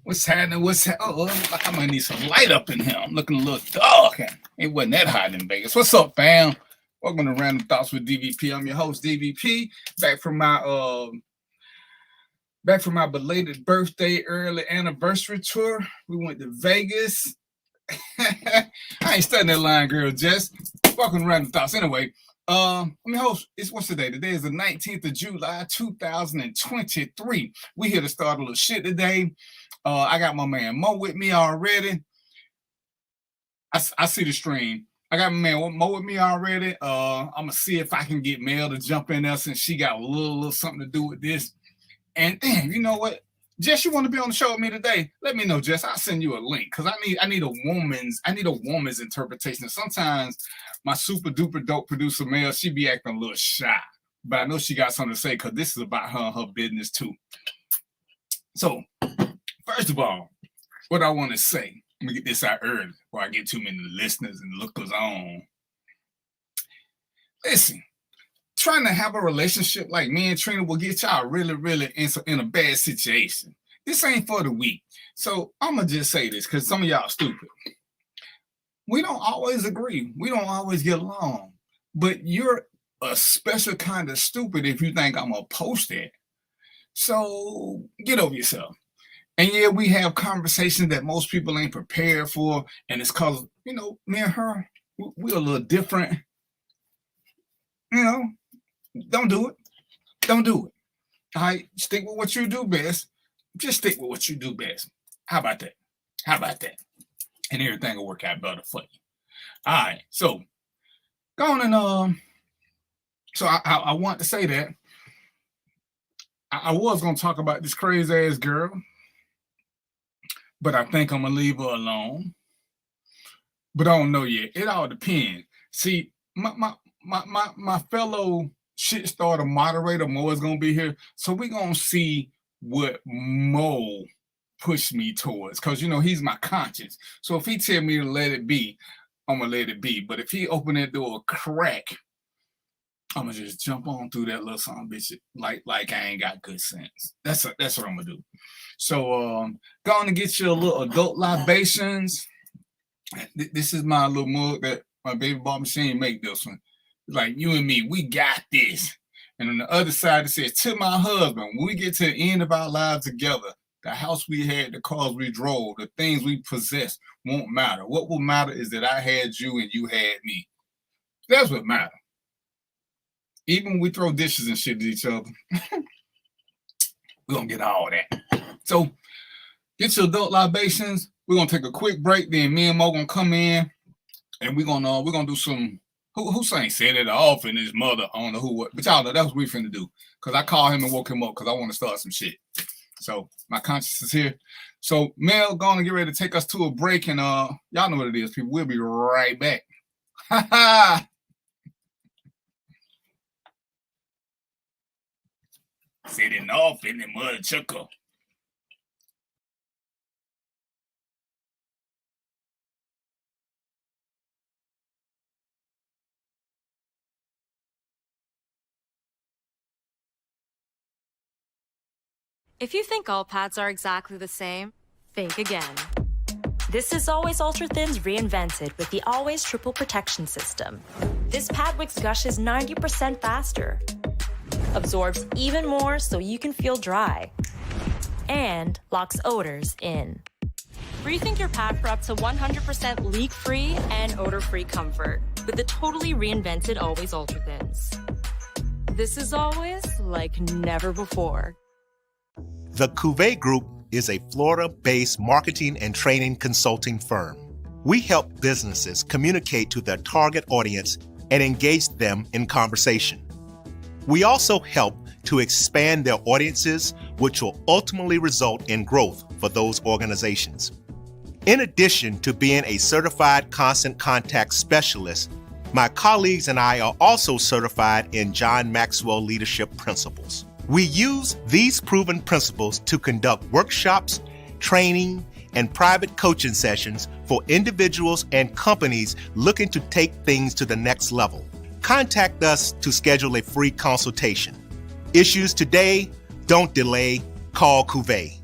What's happening? Oh, like I might need some light up in here. I'm looking a little dark. It wasn't that hot in Vegas. What's up, fam? Welcome to Random Thoughts with DVP. I'm your host, DVP. Back from my belated birthday, early anniversary tour. We went to Vegas. I ain't studying that line, girl, Jess. Welcome to Random Thoughts. Anyway, I'm your host. What's today? Today is the 19th of July, 2023. We here to start a little shit today. I got my man Mo with me already. I see the stream. I got my man Mo with me already. I'm gonna see if I can get Mel to jump in there since she got a little something to do with this. And damn, you know what? Jess, you want to be on the show with me today? Let me know, Jess. I'll send you a link because I need a woman's interpretation. Sometimes my super duper dope producer Mel, she be acting a little shy, but I know she got something to say because this is about her and her business too. So, first of all, what I want to say, let me get this out early before I get too many listeners and lookers on. Listen, trying to have a relationship like me and Trina will get y'all really in a bad situation. This ain't for the weak. So I'm going to just say this because some of y'all stupid. We don't always agree. We don't always get along. But you're a special kind of stupid if you think I'm going to post that. So get over yourself. And yeah, we have conversations that most people ain't prepared for. And it's because, me and her, we're a little different. Don't do it. Don't do it. All right, stick with what you do best. Just stick with what you do best. How about that? And everything will work out better for you. All right, so go on and so I want to say that I was gonna talk about this crazy ass girl, but I think I'm gonna leave her alone. But I don't know yet. It all depends. See, my fellow shit starter moderator Mo is gonna be here, so we're gonna see what Mo pushed me towards, because he's my conscience. So if he tell me to let it be, I'm gonna let it be. But if he open that door a crack, I'm gonna just jump on through that little son of a bitch like I ain't got good sense. That's what I'm gonna do. So go on and get your little adult libations. This is my little mug that my baby bought me. She ain't make this one. Like, you and me, we got this. And on the other side, it says, to my husband, when we get to the end of our lives together, the house we had, the cars we drove, the things we possessed won't matter. What will matter is that I had you and you had me. That's what matters. Even when we throw dishes and shit at each other, we're going to get all that. So get your adult libations. We're going to take a quick break. Then me and Mo going to come in and we're going to do some. Who saying said it off and his mother? I don't know who, what, but y'all know that's what we finna do. Because I called him and woke him up because I want to start some shit. So my conscience is here. So Mel, go on and get ready to take us to a break. And y'all know what it is, people. We'll be right back. Ha ha! Sitting off in the mud chuckle. If you think all pads are exactly the same, think again. This is Always Ultra Thins reinvented with the Always Triple Protection System. This pad wicks gushes 90% faster, absorbs even more so you can feel dry, and locks odors in. Rethink your pad for up to 100% leak-free and odor-free comfort with the totally reinvented Always Ultra Thins. This is always like never before. The Cuvée Group is a Florida-based marketing and training consulting firm. We help businesses communicate to their target audience and engage them in conversation. We also help to expand their audiences, which will ultimately result in growth for those organizations. In addition to being a certified constant contact specialist, my colleagues and I are also certified in John Maxwell Leadership Principles. We use these proven principles to conduct workshops, training, and private coaching sessions for individuals and companies looking to take things to the next level. Contact us to schedule a free consultation. Issues today, don't delay, call Cuvée.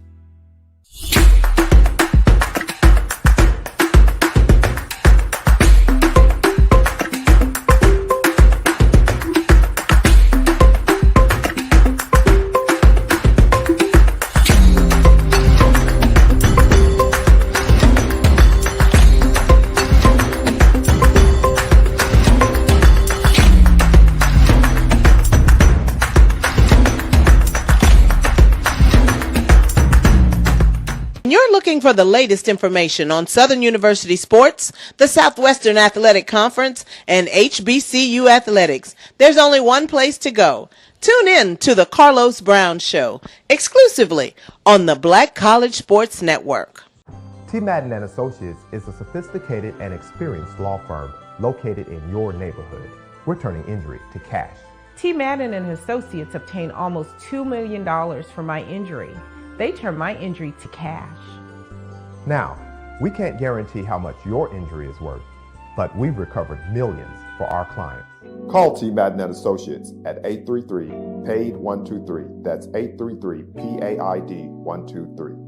When you're looking for the latest information on Southern University sports, the Southwestern Athletic Conference, and HBCU athletics, there's only one place to go. Tune in to the Carlos Brown Show, exclusively on the Black College Sports Network. T. Madden and Associates is a sophisticated and experienced law firm located in your neighborhood. We're turning injury to cash. T. Madden and Associates obtained almost $2 million for my injury. They turned my injury to cash. Now, we can't guarantee how much your injury is worth, but we've recovered millions for our clients. Call T. Madden and Associates at 833-PAID-123. That's 833-PAID-123.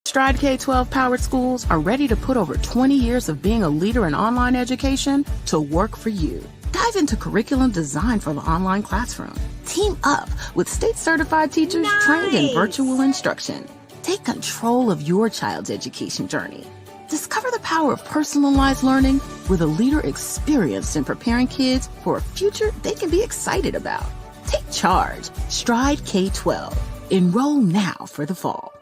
Stride K-12 powered schools are ready to put over 20 years of being a leader in online education to work for you. Dive into curriculum designed for the online classroom. Team up with state-certified teachers trained in virtual instruction. Take control of your child's education journey. Discover the power of personalized learning with a leader experienced in preparing kids for a future they can be excited about. Take charge. Stride K-12. Enroll now for the fall.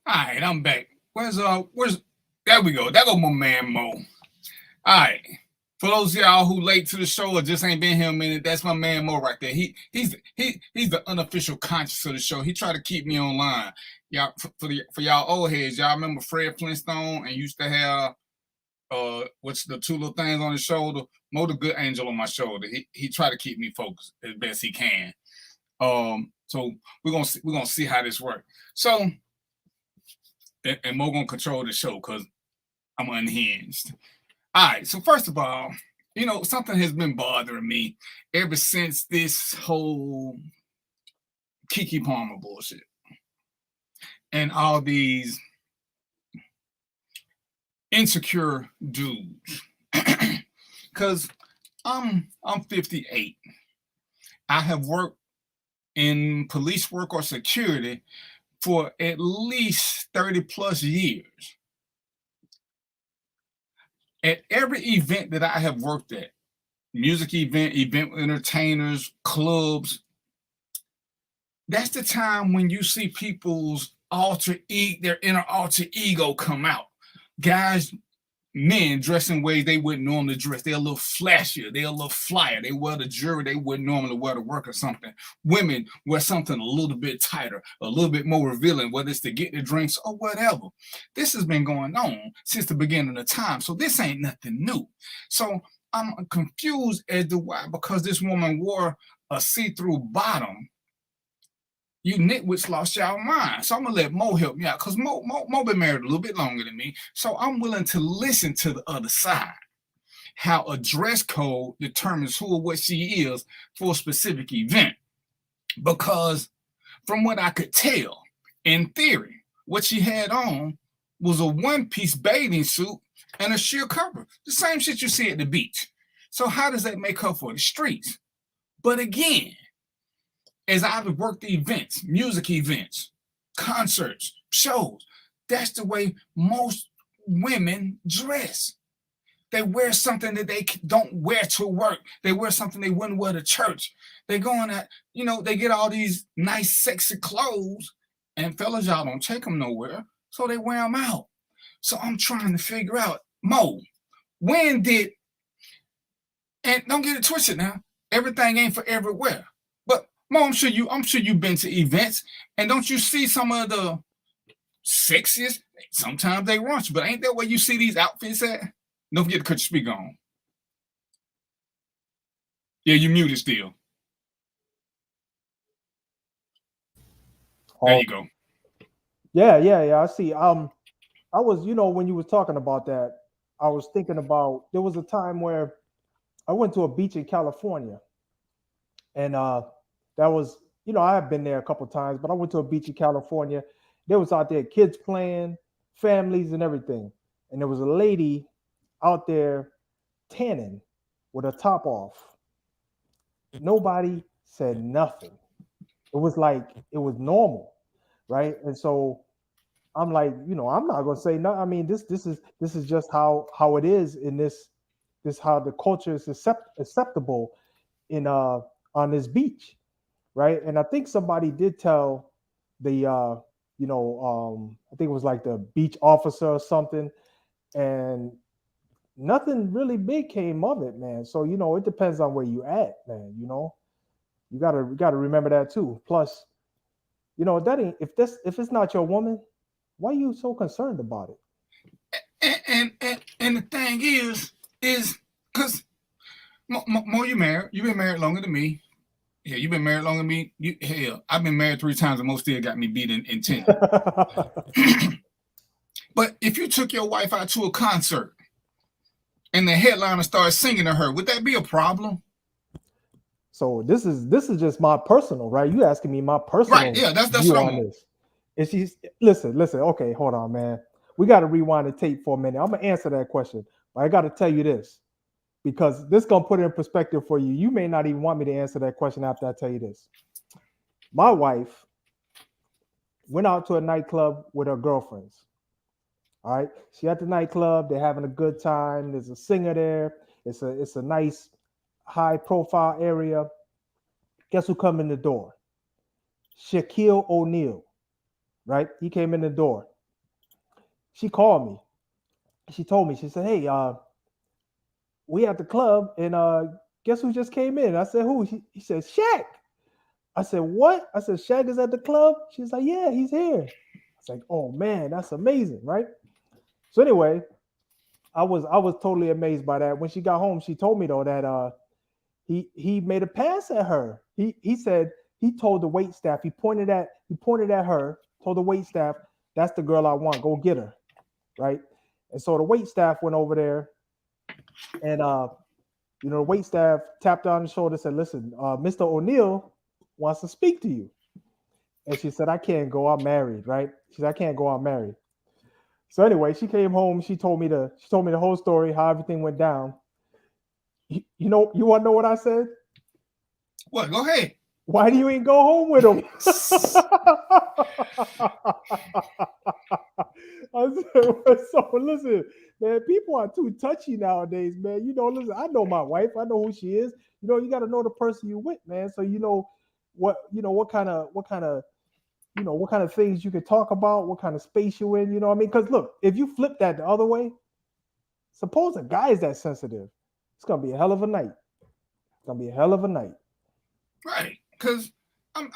All right, I'm back. Where's there we go. There go my man Mo. All right. For those of y'all who late to the show or just ain't been here a minute, that's my man Mo right there. He's the unofficial conscience of the show. He tried to keep me online. Y'all for y'all old heads, y'all remember Fred Flintstone and used to have what's the two little things on his shoulder? Mo the good angel on my shoulder. He tried to keep me focused as best he can. So we're gonna see how this works. So and Mo gonna control the show because I'm unhinged. All right, so first of all, something has been bothering me ever since this whole Keke Palmer bullshit and all these insecure dudes. Because I'm 58. I have worked in police work or security for at least 30 plus years. At every event that I have worked at, music event entertainers, clubs, that's the time when you see people's their inner alter ego come out. Guys, men dress in ways they wouldn't normally dress. They're a little flashier. They're a little flyer. They wear the jewelry they wouldn't normally wear to work or something. Women wear something a little bit tighter, a little bit more revealing, whether it's to get the drinks or whatever. This has been going on since the beginning of time. So this ain't nothing new. So I'm confused as to why, because this woman wore a see-through bottom, you nitwits lost y'all mind. So I'm gonna let Mo help me out, because Mo been married a little bit longer than me. So I'm willing to listen to the other side. How a dress code determines who or what she is for a specific event. Because from what I could tell, in theory, what she had on was a one-piece bathing suit and a sheer cover. The same shit you see at the beach. So how does that make her for the streets? But again, as I've worked the events, music events, concerts, shows, that's the way most women dress. They wear something that they don't wear to work. They wear something they wouldn't wear to church. They going at, they get all these nice, sexy clothes, and fellas, y'all don't take them nowhere, so they wear them out. So I'm trying to figure out, Mo, and don't get it twisted now, everything ain't for everywhere. Mo, I'm sure you've been to events, and don't you see some of the sexiest? Sometimes they want you, but ain't that where you see these outfits at? Don't forget to cut your speaker on. Yeah, you muted still. There you go. Yeah. I see. I was, when you were talking about that, I was thinking about, there was a time where I went to a beach in California, and that was, I have been there a couple times, but I went to a beach in California. There was out there kids playing, families, and everything, and there was a lady out there tanning with her top off. Nobody said nothing. It was like it was normal, right? And so I'm like, I'm not gonna say no. I mean, this is just how it is in this how the culture is acceptable in on this beach, right? And I think somebody did tell the I think it was like the beach officer or something, and nothing really big came of it, man. So it depends on where you at, man. You gotta remember that too. Plus, that ain't if it's not your woman, why are you so concerned about it? And the thing is because Mo, you married. You've been married longer than me. Yeah, you've been married longer than me. Hell, I've been married 3 times and most still got me beat in 10. But if you took your wife out to a concert and the headliner started singing to her, would that be a problem? So this is just my personal, right? You asking me my personal, right? Yeah, that's view what on this. And she's listen. Okay, hold on, man. We got to rewind the tape for a minute. I'm gonna answer that question, but I got to tell you this because this gonna put it in perspective for you. You may not even want me to answer that question after I tell you this. My wife went out to a nightclub with her girlfriends. All right, she at the nightclub. They're having a good time. There's a singer there. It's a nice, high profile area. Guess who come in the door? Shaquille O'Neal, right? He came in the door. She called me. She told me, she said, hey, we at the club and guess who just came in? I said, who? He said, Shaq. I said, what? I said, Shaq is at the club? She's like, yeah, he's here. I was like, oh man, that's amazing, right? So anyway, I was totally amazed by that. When she got home, she told me though that he made a pass at her. He said he told the wait staff, he pointed at her, told the wait staff, that's the girl I want, go get her. Right. And so the wait staff went over there and the wait staff tapped her on the shoulder and said, listen, Mr. O'Neal wants to speak to you. And she said, I can't go, I'm married, right? She said, I can't go, I'm married. So anyway, she came home, she told me the whole story, how everything went down. You want to know what I said? What? Go ahead. Why do you ain't go home with him? I said, so listen, man, people are too touchy nowadays, man. Listen, I know my wife, I know who she is. You got to know the person you with, man. So what kind of things you can talk about, what kind of space you in, what I mean? Because look, if you flip that the other way, suppose a guy is that sensitive, it's gonna be a hell of a night. It's gonna be a hell of a night. Right. Because I'm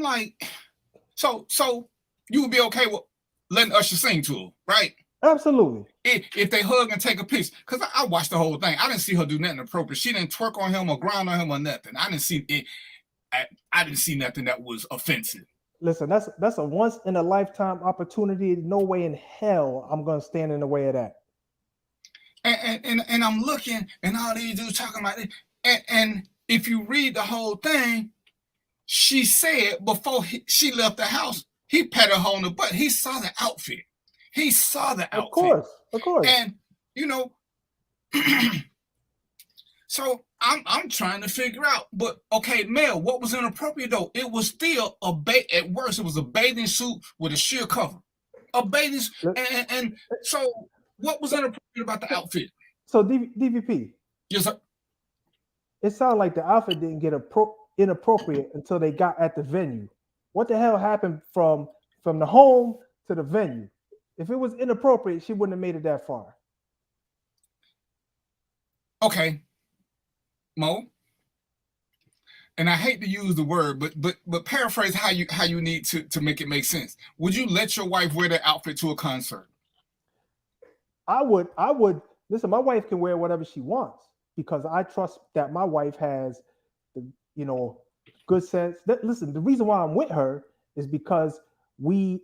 like, so you would be okay with letting Usher sing to her, right? Absolutely. If they hug and take a piece. Because I watched the whole thing. I didn't see her do nothing appropriate. She didn't twerk on him or grind on him or nothing. I didn't see it. I didn't see nothing that was offensive. Listen, that's a once in a lifetime opportunity. No way in hell I'm gonna stand in the way of that. And I'm looking, and all these dudes talking about it. And if you read the whole thing, she said before she left the house, he patted her on the butt. He saw the outfit. Of course. And so I'm trying to figure out. But okay, Mel, what was inappropriate though? It was still at worst, it was a bathing suit with a sheer cover. A bathing suit. And so what was inappropriate about the outfit? So DVP. Yes, sir. It sounded like the outfit didn't get inappropriate until they got at the venue. What the hell happened from the home to the venue? If it was inappropriate, she wouldn't have made it that far. Okay, Mo. And I hate to use the word, but paraphrase how you need to make it make sense. Would you let your wife wear that outfit to a concert? I would listen. My wife can wear whatever she wants because I trust that my wife has the good sense. Listen, the reason why I'm with her is because we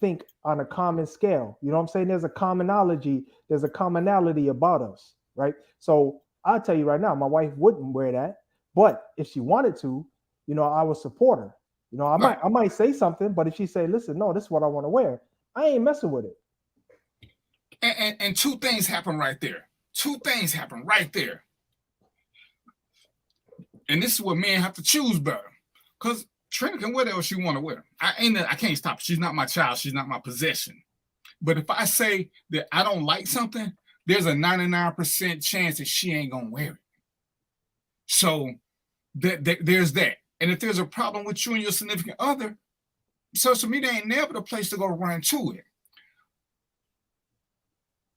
think on a common scale. You know what I'm saying? There's a commonality about us, right? So I'll tell you right now, my wife wouldn't wear that. But if she wanted to, I would support her. I might say something, but if she say, listen, no, this is what I want to wear, I ain't messing with it. And two things happen right there. And this is what men have to choose better. Because Trina can wear whatever she want to wear. I can't stop. She's not my child. She's not my possession. But if I say that I don't like something, there's a 99% chance that she ain't going to wear it. So there's that. And if there's a problem with you and your significant other, social media ain't never the place to go run to it.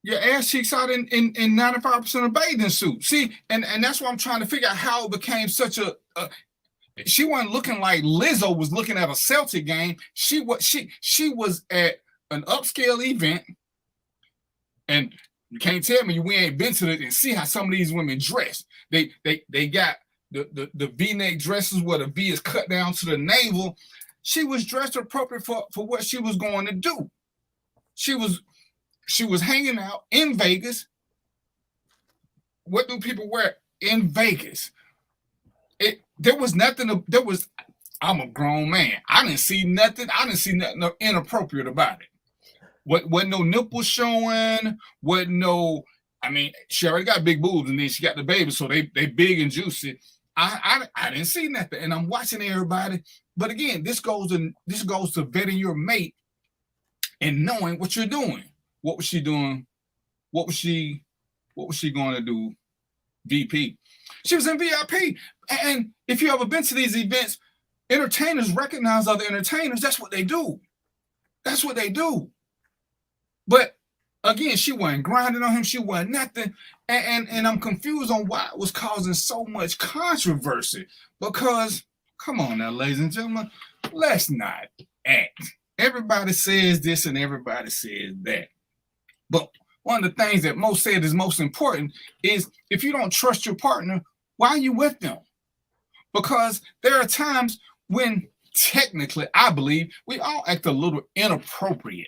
Your ass cheeks out in 95% of bathing suits. See, and that's why I'm trying to figure out how it became such a she wasn't looking like Lizzo was looking at a Celtic game. She was at an upscale event, and you can't tell me we ain't been to it and see how some of these women dress. They got the V-neck dresses where the V is cut down to the navel. She was dressed appropriate for what she was going to do. She was hanging out in Vegas. What do people wear in Vegas? I'm a grown man. I didn't see nothing inappropriate about it. Wasn't no nipples showing, she already got big boobs and then she got the baby, so they big and juicy. I didn't see nothing, and I'm watching everybody. But again, this goes to vetting your mate and knowing what you're doing. What was she doing? What was she going to do? VP. She was in VIP. And if you ever been to these events, entertainers recognize other entertainers. That's what they do. But again, she wasn't grinding on him. She wasn't nothing. And I'm confused on why it was causing so much controversy. Because, come on now, ladies and gentlemen, let's not act. Everybody says this and everybody says that. But one of the things that most said is most important is if you don't trust your partner, why are you with them? Because there are times when technically, I believe, we all act a little inappropriate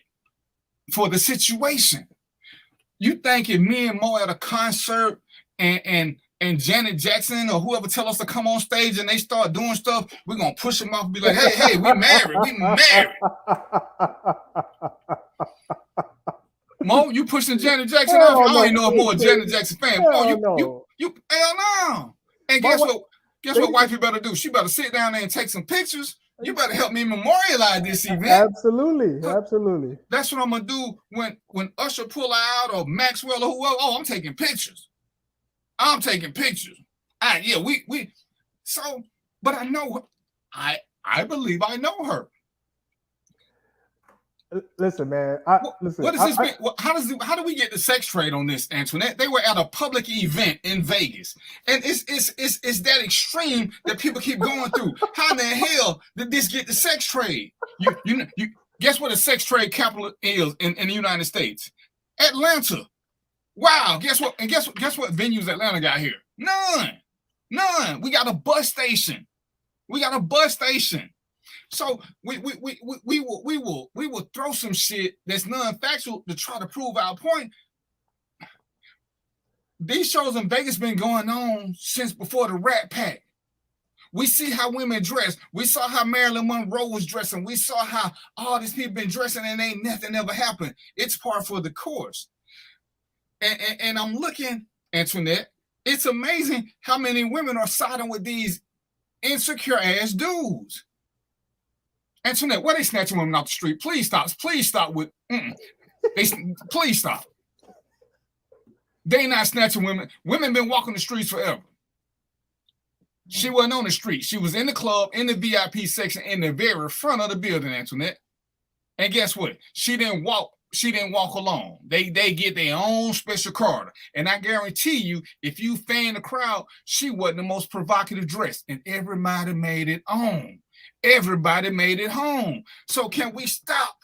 for the situation. You think if me and Mo at a concert and Janet Jackson or whoever tell us to come on stage and they start doing stuff, we're going to push them off and be like, hey, we married. Mo, you pushing Janet Jackson off? I don't even know if Mo a Janet Jackson fan. You hell no. And guess what wifey better do? She better sit down there and take some pictures. You better help me memorialize this event. Absolutely. That's what I'm gonna do when Usher pull out or Maxwell or whoever. Oh, I'm taking pictures. But I know I believe I know her. Listen, man. What is this? How do we get the sex trade on this, Antoinette? They were at a public event in Vegas, and it's that extreme that people keep going through. How in the hell did this get the sex trade? You guess what a sex trade capital is in the United States? Atlanta. Wow. Guess what? And guess what venues Atlanta got here? None. We got a bus station. So we will throw some shit that's non-factual to try to prove our point. These shows in Vegas been going on since before the Rat Pack. We see how women dress. We saw how Marilyn Monroe was dressing. We saw how all these people been dressing and ain't nothing ever happened. It's par for the course. And I'm looking, Antoinette, it's amazing how many women are siding with these insecure ass dudes. Antoinette, why they snatching women off the street? Please stop with. Please stop. They not snatching women. Women been walking the streets forever. She wasn't on the street. She was in the club, in the VIP section, in the very front of the building, Antoinette. And guess what? She didn't walk alone. They get their own special card. And I guarantee you, if you fan the crowd, she wasn't the most provocative dress. And everybody made it on. Everybody made it home. So can we stop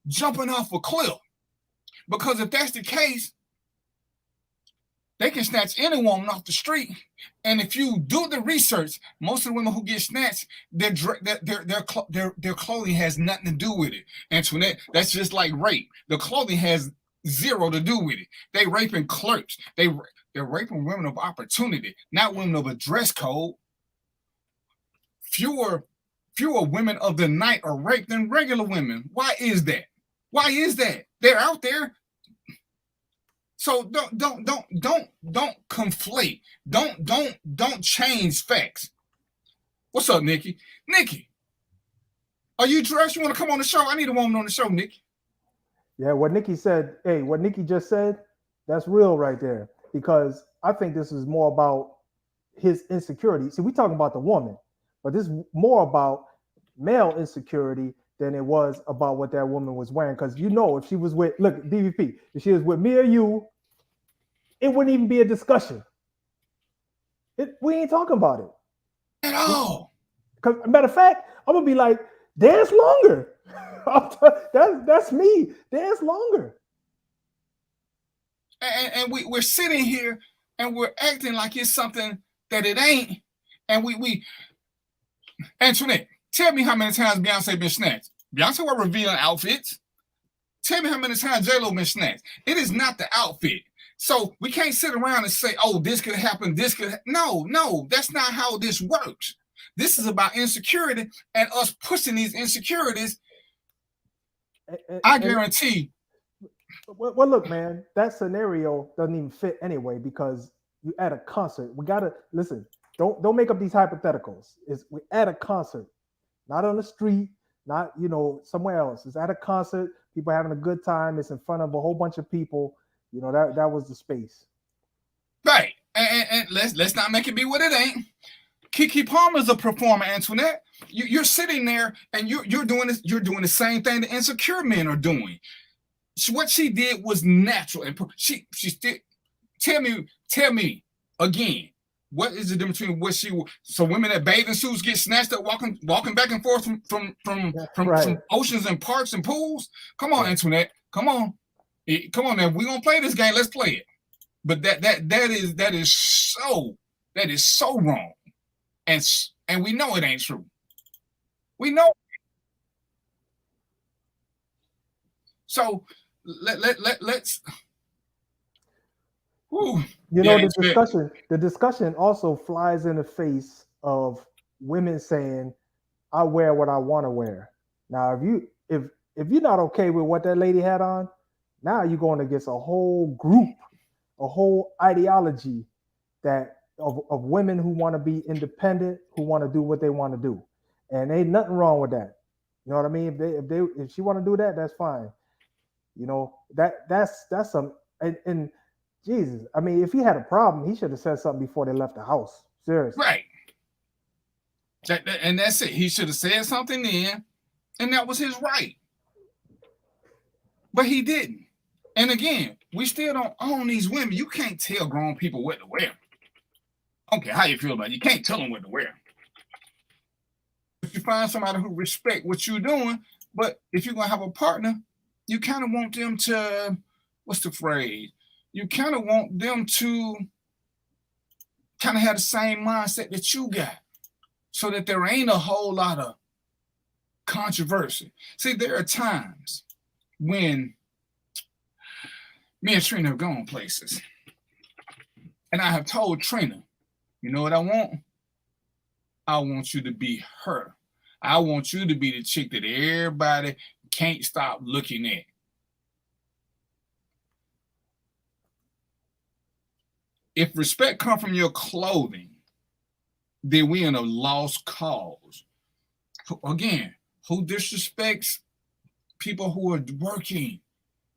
jumping off a cliff? Because if that's the case, they can snatch any woman off the street. And if you do the research, most of the women who get snatched, their clothing has nothing to do with it. Antoinette, that's just like rape. The clothing has zero to do with it. They raping clerks. They're raping women of opportunity, not women of a dress code. Fewer women of the night are raped than regular women. Why is that? Why is that? They're out there. So don't conflate. Don't change facts. What's up, Nikki? Nikki, are you dressed? You want to come on the show? I need a woman on the show, Nikki. Yeah, what Nikki said, hey, what Nikki just said, that's real right there. Because I think this is more about his insecurity. See, we talking about the woman, but this is more about male insecurity than it was about what that woman was wearing. Because if she was with, look, DVP, if she was with me or you, it wouldn't even be a discussion. We ain't talking about it at all. Because matter of fact, I'm gonna be like, dance longer. That's me. Dance longer. And we're sitting here and we're acting like it's something that it ain't. And we Antoinette, tell me how many times Beyonce been snatched. Beyonce was revealing outfits. Tell me how many times J-Lo been snatched. It is not the outfit. So we can't sit around and say, oh, this could happen, this could No, that's not how this works. This is about insecurity and us pushing these insecurities. I guarantee. Well, look, man, that scenario doesn't even fit anyway because you at a concert. We gotta listen. Don't make up these hypotheticals. We're at a concert, not on the street, not somewhere else. It's at a concert. People having a good time. It's in front of a whole bunch of people. That was the space. Right, and let's not make it be what it ain't. Keke Palmer's a performer, Antoinette. You're sitting there and you're doing this. You're doing the same thing the insecure men are doing. What she did was natural, and she still. Tell me again. What is the difference between what so women that bathe in suits get snatched up walking back and forth from oceans and parks and pools? Come on, Antoinette. Come on now. We're gonna play this game. Let's play it. But that is so wrong. And we know it ain't true. We know. So let's. Whew. The discussion also flies in the face of women saying, "I wear what I want to wear." Now, if you're not okay with what that lady had on, now you're going against a whole group, a whole ideology of women who want to be independent, who want to do what they want to do, and ain't nothing wrong with that. You know what I mean? If she want to do that, that's fine. That's some and Jesus. I mean, if he had a problem, he should have said something before they left the house. Seriously, right? And that's it. He should have said something then, and that was his right. But he didn't. And again, we still don't own these women. You can't tell grown people what to wear. I don't care how you feel about it. You can't tell them what to wear. If you find somebody who respect what you're doing, but if you're going to have a partner, you kind of want them to, what's the phrase? You kind of want them to kind of have the same mindset that you got so that there ain't a whole lot of controversy. See, there are times when me and Trina have gone places and I have told Trina, you know what I want? I want you to be her. I want you to be the chick that everybody can't stop looking at. If respect comes from your clothing, then we in a lost cause. Again, who disrespects people who are working?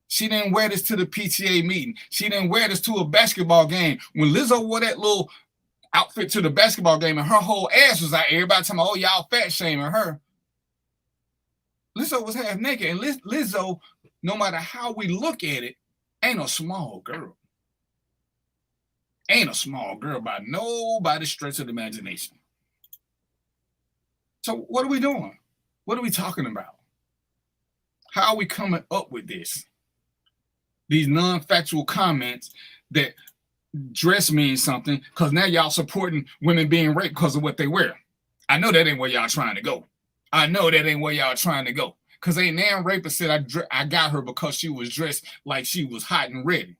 She didn't wear this to the PTA meeting. She didn't wear this to a basketball game. When Lizzo wore that little outfit to the basketball game and her whole ass was out, everybody talking about, oh, y'all fat shaming her. Lizzo was half naked, and Lizzo, no matter how we look at it, ain't a small girl. Ain't a small girl by nobody's stretch of the imagination. So what are we doing? What are we talking about? How are we coming up with this? These non-factual comments that dress means something because now y'all supporting women being raped because of what they wear. I know that ain't where y'all trying to go. I know that ain't where y'all trying to go. Because ain't damn rapist said I got her because she was dressed like she was hot and ready.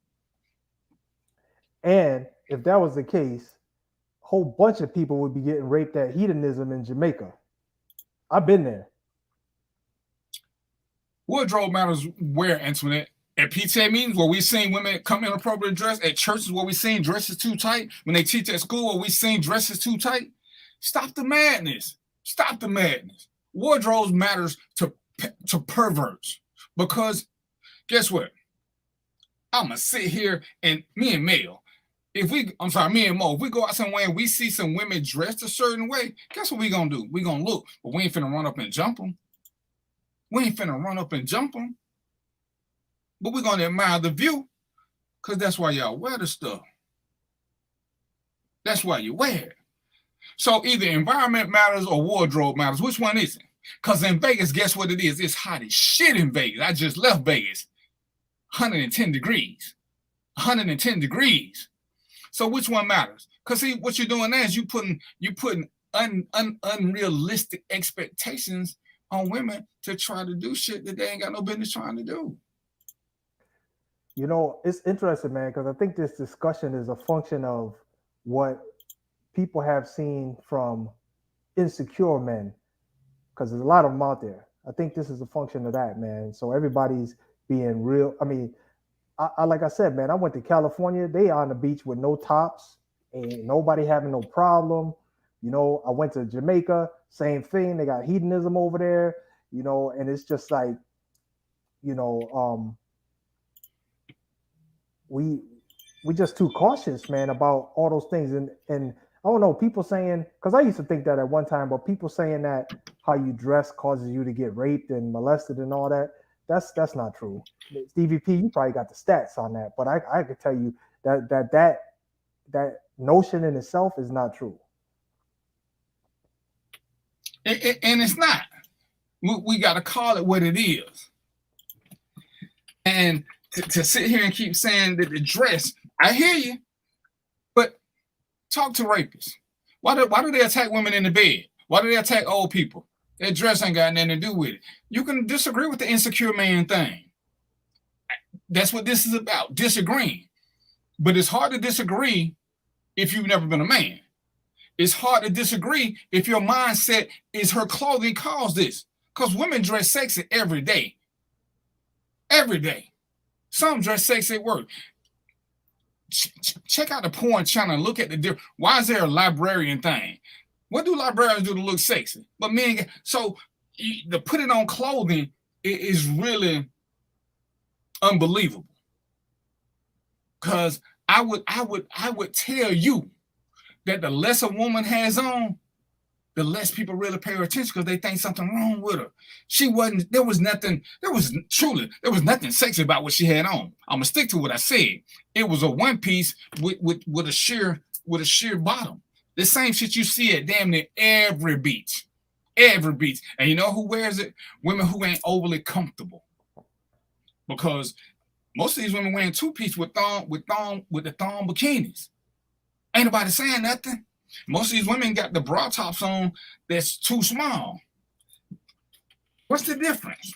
And if that was the case, a whole bunch of people would be getting raped at hedonism in Jamaica. I've been there. Wardrobe matters where, Antoinette? At PTA meetings where we seen women come inappropriately dressed, at churches where we seen dresses too tight, when they teach at school where we seen dresses too tight. Stop the madness. Stop the madness. Wardrobes matters to perverts, because guess what? I'm gonna sit here and me and Mo, if we go out somewhere and we see some women dressed a certain way, guess what we gonna do? We gonna look, but we ain't finna run up and jump them. We ain't finna run up and jump them. But we're going to admire the view, because that's why y'all wear the stuff. That's why you wear it. So either environment matters or wardrobe matters. Which one is it? Because in Vegas, guess what it is? It's hot as shit in Vegas. I just left Vegas. 110 degrees. 110 degrees. So which one matters? Because see, what you're doing now is you putting unrealistic expectations on women to try to do shit that they ain't got no business trying to do. You know, it's interesting, man, because I think this discussion is a function of what people have seen from insecure men, because there's a lot of them out there. I think this is a function of that, man. So everybody's being real. I mean, I like I said, man, I went to California. They on the beach with no tops and nobody having no problem. You know, I went to Jamaica, same thing. They got hedonism over there, you know, and it's just like, you know, we just too cautious, man, about all those things. And I don't know, people saying, because I used to think that at one time, but people saying that how you dress causes you to get raped and molested and all that, that's not true. DVP, you probably got the stats on that, but I could tell you that notion in itself is not true. And it's not. We got to call it what it is. And to sit here and keep saying that the dress, I hear you, but talk to rapists. Why do they attack women in the bed? Why do they attack old people? Their dress ain't got nothing to do with it. You can disagree with the insecure man thing. That's what this is about, disagreeing. But it's hard to disagree if you've never been a man. It's hard to disagree if your mindset is her clothing caused this. Because women dress sexy every day. Every day. Some dress sexy at work. Check out the porn channel and look at the different. Why is there a librarian thing? What do librarians do to look sexy? But men, so the put it on clothing is really unbelievable. Because I would tell you that the less a woman has on, the less people really pay her attention because they think something wrong with her. There was nothing sexy about what she had on. I'm gonna stick to what I said. It was a one piece with a sheer bottom. The same shit you see at damn near every beach. Every beach. And you know who wears it? Women who ain't overly comfortable. Because most of these women wearing two-piece with the thong bikinis. Ain't nobody saying nothing. Most of these women got the bra tops on that's too small. What's the difference?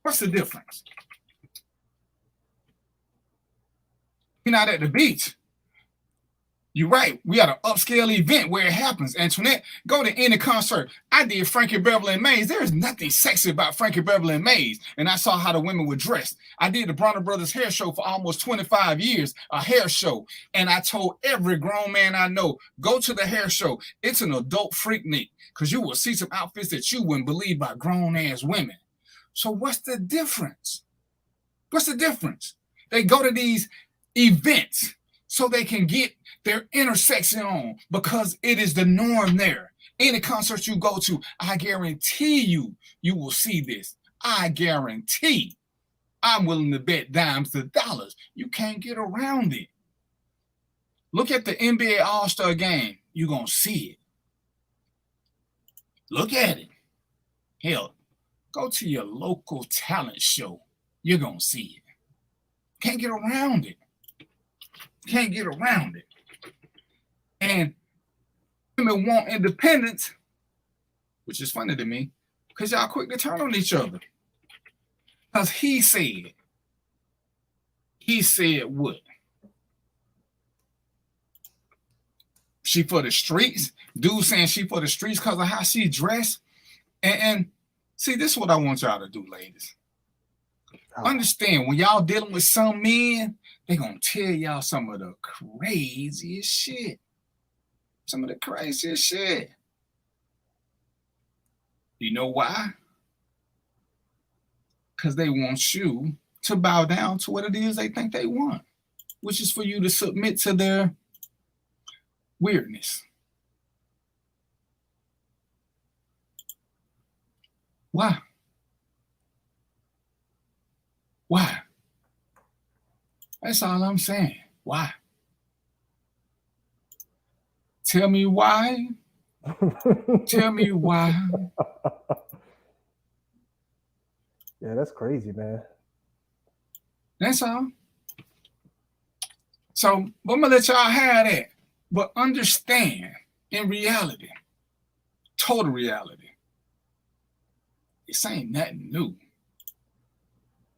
What's the difference? You're not at the beach. You're right. We at an upscale event where it happens. Antoinette, go to any concert. I did Frankie Beverly and Maze. There is nothing sexy about Frankie Beverly and Maze. And I saw how the women were dressed. I did the Bronner Brothers hair show for almost 25 years, a hair show. And I told every grown man I know, go to the hair show. It's an adult freaknik because you will see some outfits that you wouldn't believe by grown-ass women. So what's the difference? What's the difference? They go to these events so they can get their intersection on because it is the norm there. Any concert you go to, I guarantee you will see this. I guarantee. I'm willing to bet dimes to dollars. You can't get around it. Look at the NBA All-Star game. You're going to see it. Look at it. Hell, go to your local talent show. You're going to see it. Can't get around it. Can't get around it. And women want independence, which is funny to me, because y'all quick to turn on each other. Because he said, He said what? She for the streets? Dude saying she for the streets because of how she dressed? And see, this is what I want y'all to do, ladies. Understand, when y'all dealing with some men, they gonna tell y'all some of the craziest shit. Some of the craziest shit. You know why? Because they want you to bow down to what it is they think they want, which is for you to submit to their weirdness. Why? Why? That's all I'm saying. Why? Tell me why. Tell me why. Yeah, that's crazy, man. That's all. So I'm gonna let y'all have that. But understand, in reality, total reality, this ain't nothing new.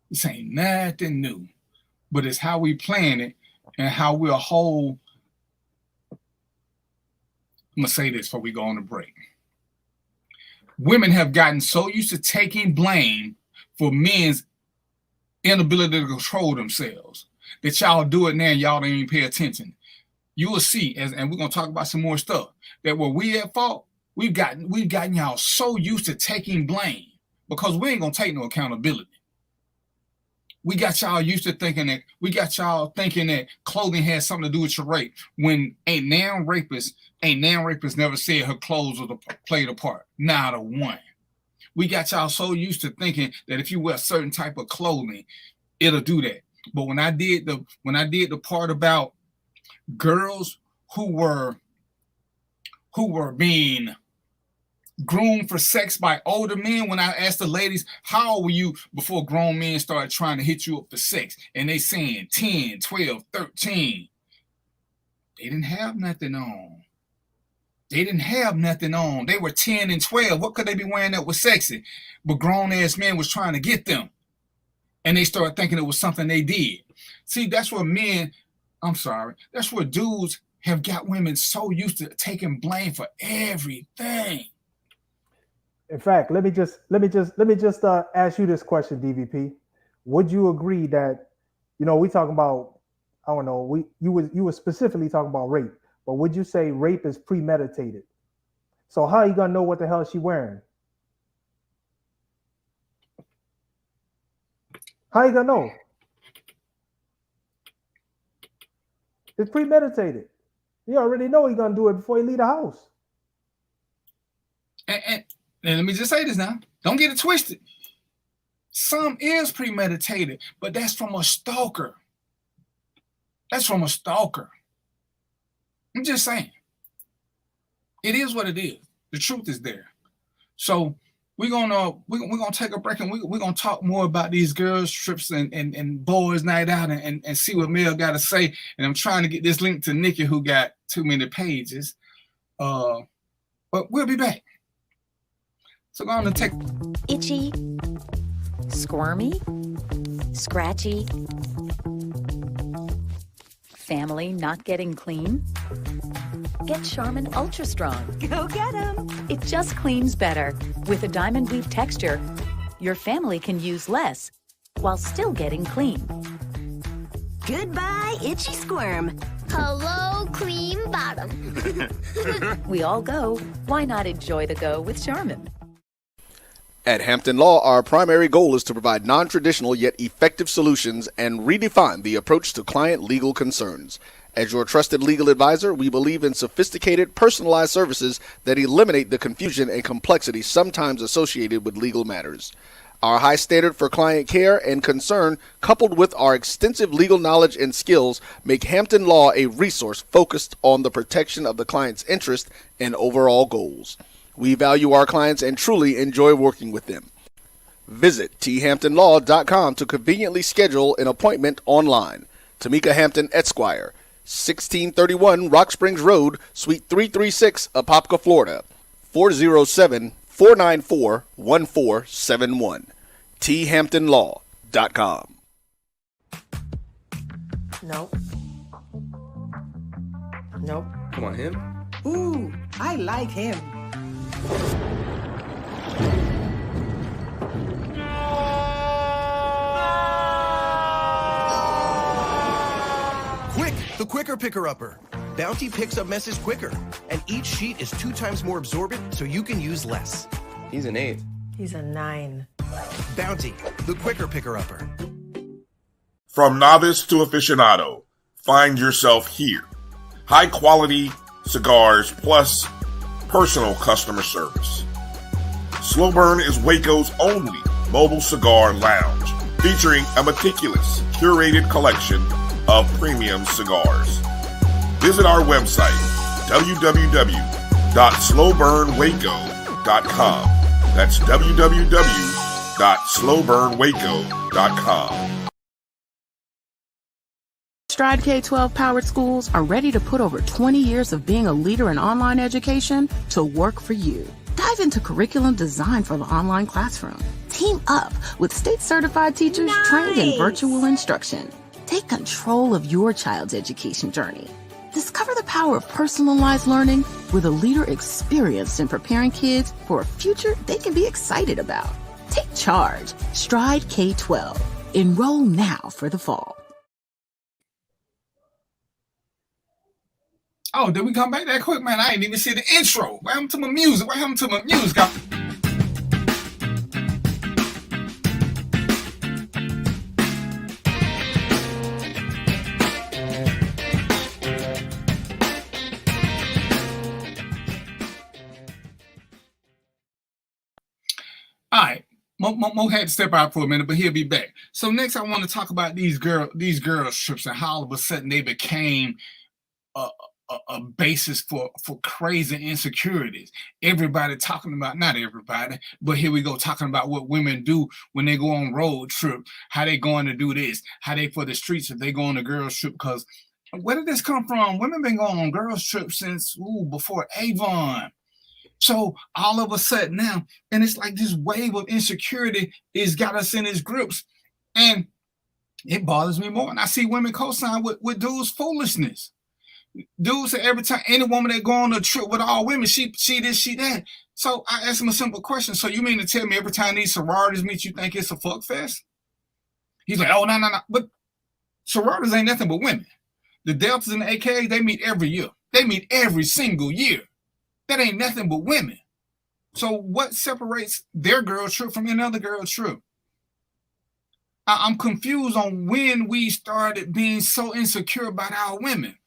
This ain't nothing new. But it's how we plan it and how we'll hold. I'm gonna say this before we go on a break. Women have gotten so used to taking blame for men's inability to control themselves that y'all do it now and y'all don't even pay attention. You will see, and we're gonna talk about some more stuff, that where we at fault, we've gotten y'all so used to taking blame because we ain't gonna take no accountability. We got y'all used to thinking that clothing has something to do with your rape. When a noun rapist never said her clothes played a part. Not a one. We got y'all so used to thinking that if you wear a certain type of clothing, it'll do that. But when I did the part about girls who were being groomed for sex by older men, when I asked the ladies, how old were you before grown men started trying to hit you up for sex? And they saying 10, 12, 13. They didn't have nothing on. They were 10 and 12. What could they be wearing that was sexy? But grown-ass men was trying to get them. And they started thinking it was something they did. See, that's where dudes have got women so used to taking blame for everything. In fact, let me just ask you this question, DVP. Would you agree that, we talking about, I don't know, you were specifically talking about rape, but would you say rape is premeditated? So how are you gonna know what the hell she wearing? How you gonna know? It's premeditated. You already know he's gonna do it before he leave the house. And let me just say this now. Don't get it twisted. Some is premeditated, but that's from a stalker. I'm just saying. It is what it is. The truth is there. So we're gonna take a break and we're gonna talk more about these girls' trips and boys' night out and see what Mel got to say. And I'm trying to get this link to Nikki, who got too many pages. But we'll be back. So go on and take itchy, squirmy, scratchy, family not getting clean? Get Charmin Ultra Strong. Go get 'em. It just cleans better. With a diamond weave texture, your family can use less while still getting clean. Goodbye, itchy squirm. Hello, clean bottom. We all go. Why not enjoy the go with Charmin? At Hampton Law, our primary goal is to provide non-traditional yet effective solutions and redefine the approach to client legal concerns. As your trusted legal advisor, we believe in sophisticated, personalized services that eliminate the confusion and complexity sometimes associated with legal matters. Our high standard for client care and concern, coupled with our extensive legal knowledge and skills, make Hampton Law a resource focused on the protection of the client's interest and overall goals. We value our clients and truly enjoy working with them. Visit thamptonlaw.com to conveniently schedule an appointment online. Tamika Hampton Esquire, 1631 Rock Springs Road, Suite 336, Apopka, Florida, 407-494-1471. thamptonlaw.com. Nope. Nope. Come on, him? Ooh, I like him. Quick, the quicker picker-upper. Bounty picks up messes quicker, and each sheet is 2 times more absorbent, so you can use less. He's an 8. He's a 9. Bounty, the quicker picker-upper. From novice to aficionado, find yourself here. High quality cigars plus personal customer service. Slow Burn is Waco's only mobile cigar lounge, featuring a meticulous, curated collection of premium cigars. Visit our website, www.slowburnwaco.com. That's www.slowburnwaco.com. Stride K-12 powered schools are ready to put over 20 years of being a leader in online education to work for you. Dive into curriculum design for the online classroom. Team up with state-certified teachers trained in virtual instruction. Take control of your child's education journey. Discover the power of personalized learning with a leader experienced in preparing kids for a future they can be excited about. Take charge. Stride K-12. Enroll now for the fall. Oh, did we come back that quick, man? I ain't even see the intro. What happened to my music? What happened to my music? All right, Mo had to step out for a minute, but he'll be back. So next, I want to talk about these girls trips, and how all of a sudden they became a basis for crazy insecurities. Everybody talking about, not everybody, but here we go, talking about what women do when they go on road trip, how they going to do this, how they for the streets if they go on a girls trip. Because where did this come from? Women been going on girls trips since before Avon. So all of a sudden now, and it's like this wave of insecurity is got us in its grips, and it bothers me more. And I see women co-sign with dudes' foolishness. Dudes say every time any woman that go on a trip with all women, she this, she that. So I asked him a simple question. So you mean to tell me every time these sororities meet, you think it's a fuck fest? He's like, oh, no. But sororities ain't nothing but women. The Deltas and the AKAs, they meet every year. They meet every single year. That ain't nothing but women. So what separates their girl trip from any other girl trip? I'm confused on when we started being so insecure about our women.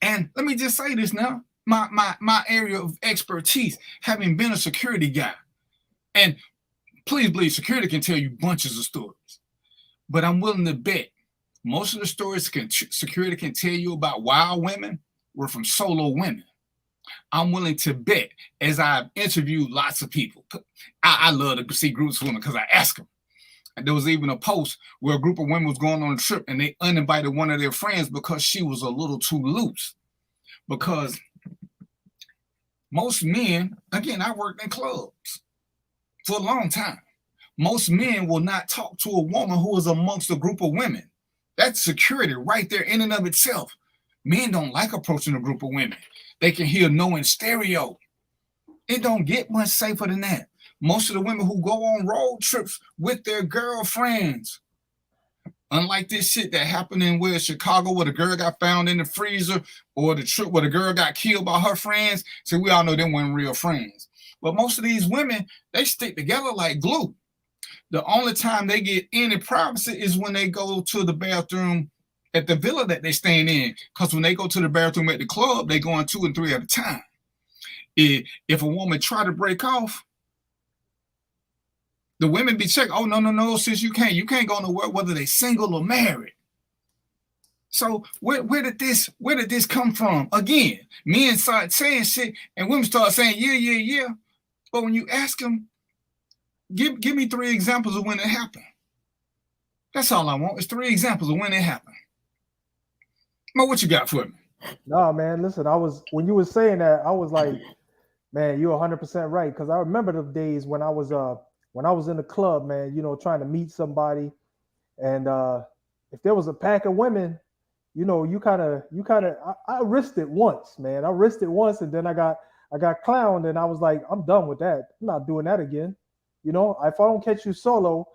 And let me just say this now, my area of expertise, having been a security guy, and please believe security can tell you bunches of stories, but I'm willing to bet most of the stories security can tell you about wild women were from solo women. I'm willing to bet, as I've interviewed lots of people, I love to see groups of women because I ask them. And there was even a post where a group of women was going on a trip and they uninvited one of their friends because she was a little too loose. Because most men, again, I worked in clubs for a long time. Most men will not talk to a woman who is amongst a group of women. That's security right there in and of itself. Men don't like approaching a group of women. They can hear no in stereo. It don't get much safer than that. Most of the women who go on road trips with their girlfriends, unlike this shit that happened in Chicago, where the girl got found in the freezer, or the trip where the girl got killed by her friends. So we all know them weren't real friends. But most of these women, they stick together like glue. The only time they get any privacy is when they go to the bathroom at the villa that they're staying in. Because when they go to the bathroom at the club, they go in 2 and 3 at a time. If a woman try to break off, the women be checking, oh, no, sis, you can't go nowhere, whether they single or married. So where did this come from? Again, men start saying shit and women start saying, yeah. But when you ask them, give me 3 examples of when it happened. That's all I want, is 3 examples of when it happened. Mo, what you got for me? No, man, listen, when you were saying that, I was like, man, you're 100% right. Because I remember the days when I was in the club, man, trying to meet somebody. And if there was a pack of women, you kind of, I risked it once, man. I risked it once, and then I got clowned, and I was like, I'm done with that. I'm not doing that again. If I don't catch you solo,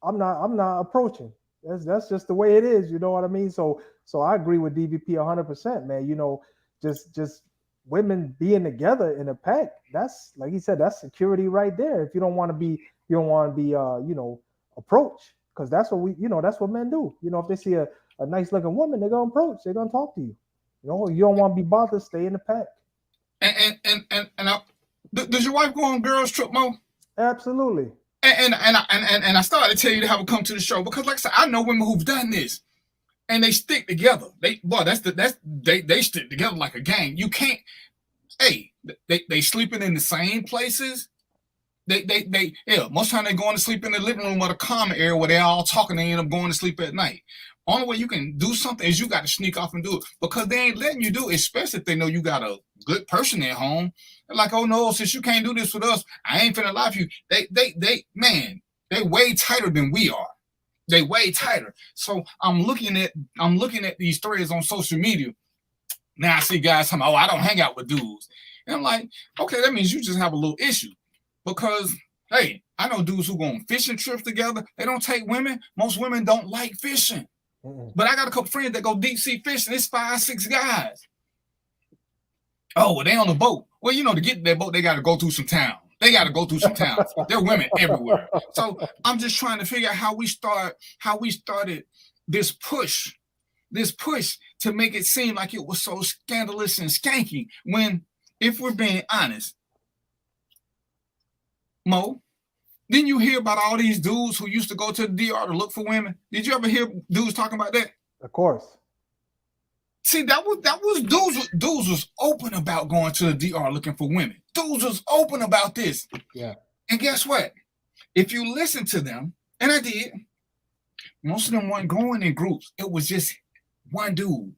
I'm not approaching. That's just the way it is. You know what I mean? So I agree with DVP 100%, man. Just women being together in a pack. That's, like he said, that's security right there. If you don't want to be, approach, because that's what that's what men do. If they see a nice looking woman, they're gonna approach. They're gonna talk to you. You don't want to be bothered. Stay in the pack. Does your wife go on girls trip, Mo? Absolutely. And I started to tell you to have her come to the show because, like I said, I know women who've done this, and they stick together. They stick together like a gang. You can't. Hey, they sleeping in the same places. Most time they going to sleep in the living room or the common area where they're all talking. They end up going to sleep at night. Only way you can do something is you got to sneak off and do it, because they ain't letting you do it, especially if they know you got a good person at home. They're like, oh no, since you can't do this with us, I ain't finna lie for you. They way tighter than we are. They way tighter. So I'm looking at these threads on social media. Now I see guys talking, oh, I don't hang out with dudes. And I'm like, okay, that means you just have a little issue. Because, hey, I know dudes who go on fishing trips together. They don't take women. Most women don't like fishing. But I got a couple friends that go deep sea fishing. It's 5, 6 guys. Oh, well, they on the boat. Well, to get to that boat, they got to go through some towns. There are women everywhere. So I'm just trying to figure out how we started this push to make it seem like it was so scandalous and skanky. When, if we're being honest, Mo, didn't you hear about all these dudes who used to go to the DR to look for women? Did you ever hear dudes talking about that? Of course. See, that was dudes was open about going to the DR looking for women. Dudes was open about this. Yeah. And guess what? If you listen to them, and I did, most of them weren't going in groups. It was just one dude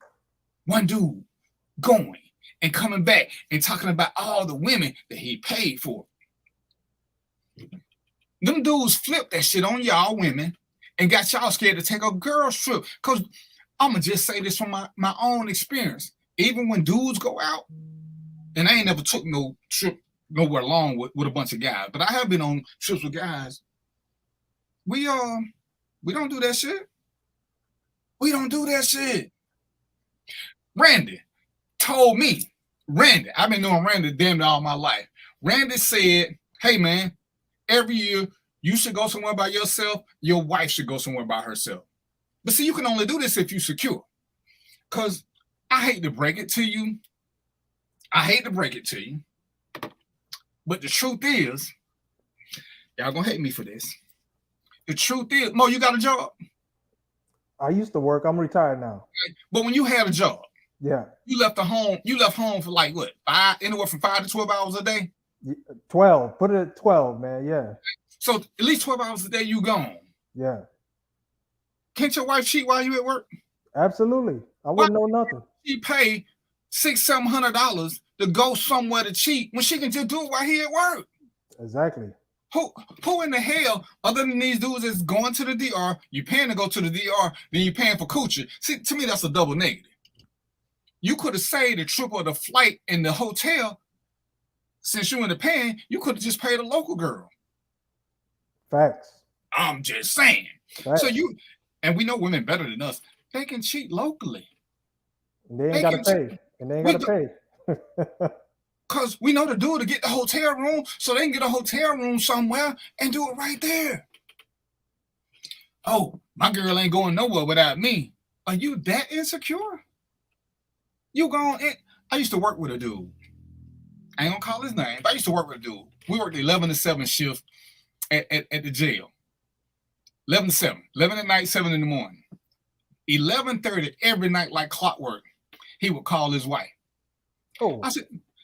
going and coming back and talking about all the women that he paid for. Them dudes flipped that shit on y'all women and got y'all scared to take a girl's trip. Because I'm going to just say this from my own experience. Even when dudes go out, and I ain't never took no trip nowhere long with a bunch of guys, but I have been on trips with guys. We don't do that shit. We don't do that shit. Randy told me, I've been knowing Randy damn near all my life. Randy said, hey man, every year you should go somewhere by yourself. Your wife should go somewhere by herself. But see, you can only do this if you're secure. Because I hate to break it to you. But the truth is, y'all gonna hate me for this. The truth is, Mo, you got a job? I used to work. I'm retired now. But when you had a job, yeah, you left home for like what? Anywhere from 5 to 12 hours a day? 12. Put it at 12, man. Yeah. So at least 12 hours a day you gone. Yeah. Can't your wife cheat while you at work? Absolutely. I wouldn't know nothing. She pay $600-700 to go somewhere to cheat when she can just do it while he at work. Exactly. Who in the hell, other than these dudes that's going to the DR, you paying to go to the DR, then you paying for coochie? See, to me, that's a double negative. You could have saved the trip of the flight and the hotel. Since you in the paying, you could have just paid a local girl. Facts. I'm just saying. Facts. And we know women better than us. They can cheat locally. And they ain't got to pay. Because we know the dude to get the hotel room, so they can get a hotel room somewhere and do it right there. Oh, my girl ain't going nowhere without me. Are you that insecure? I used to work with a dude. I ain't gonna call his name, but I used to work with a dude. We worked 11 to 7 shift at the jail. 11 to 7. 11 at night, 7 in the morning. 11:30 every night like clockwork. He would call his wife. Oh.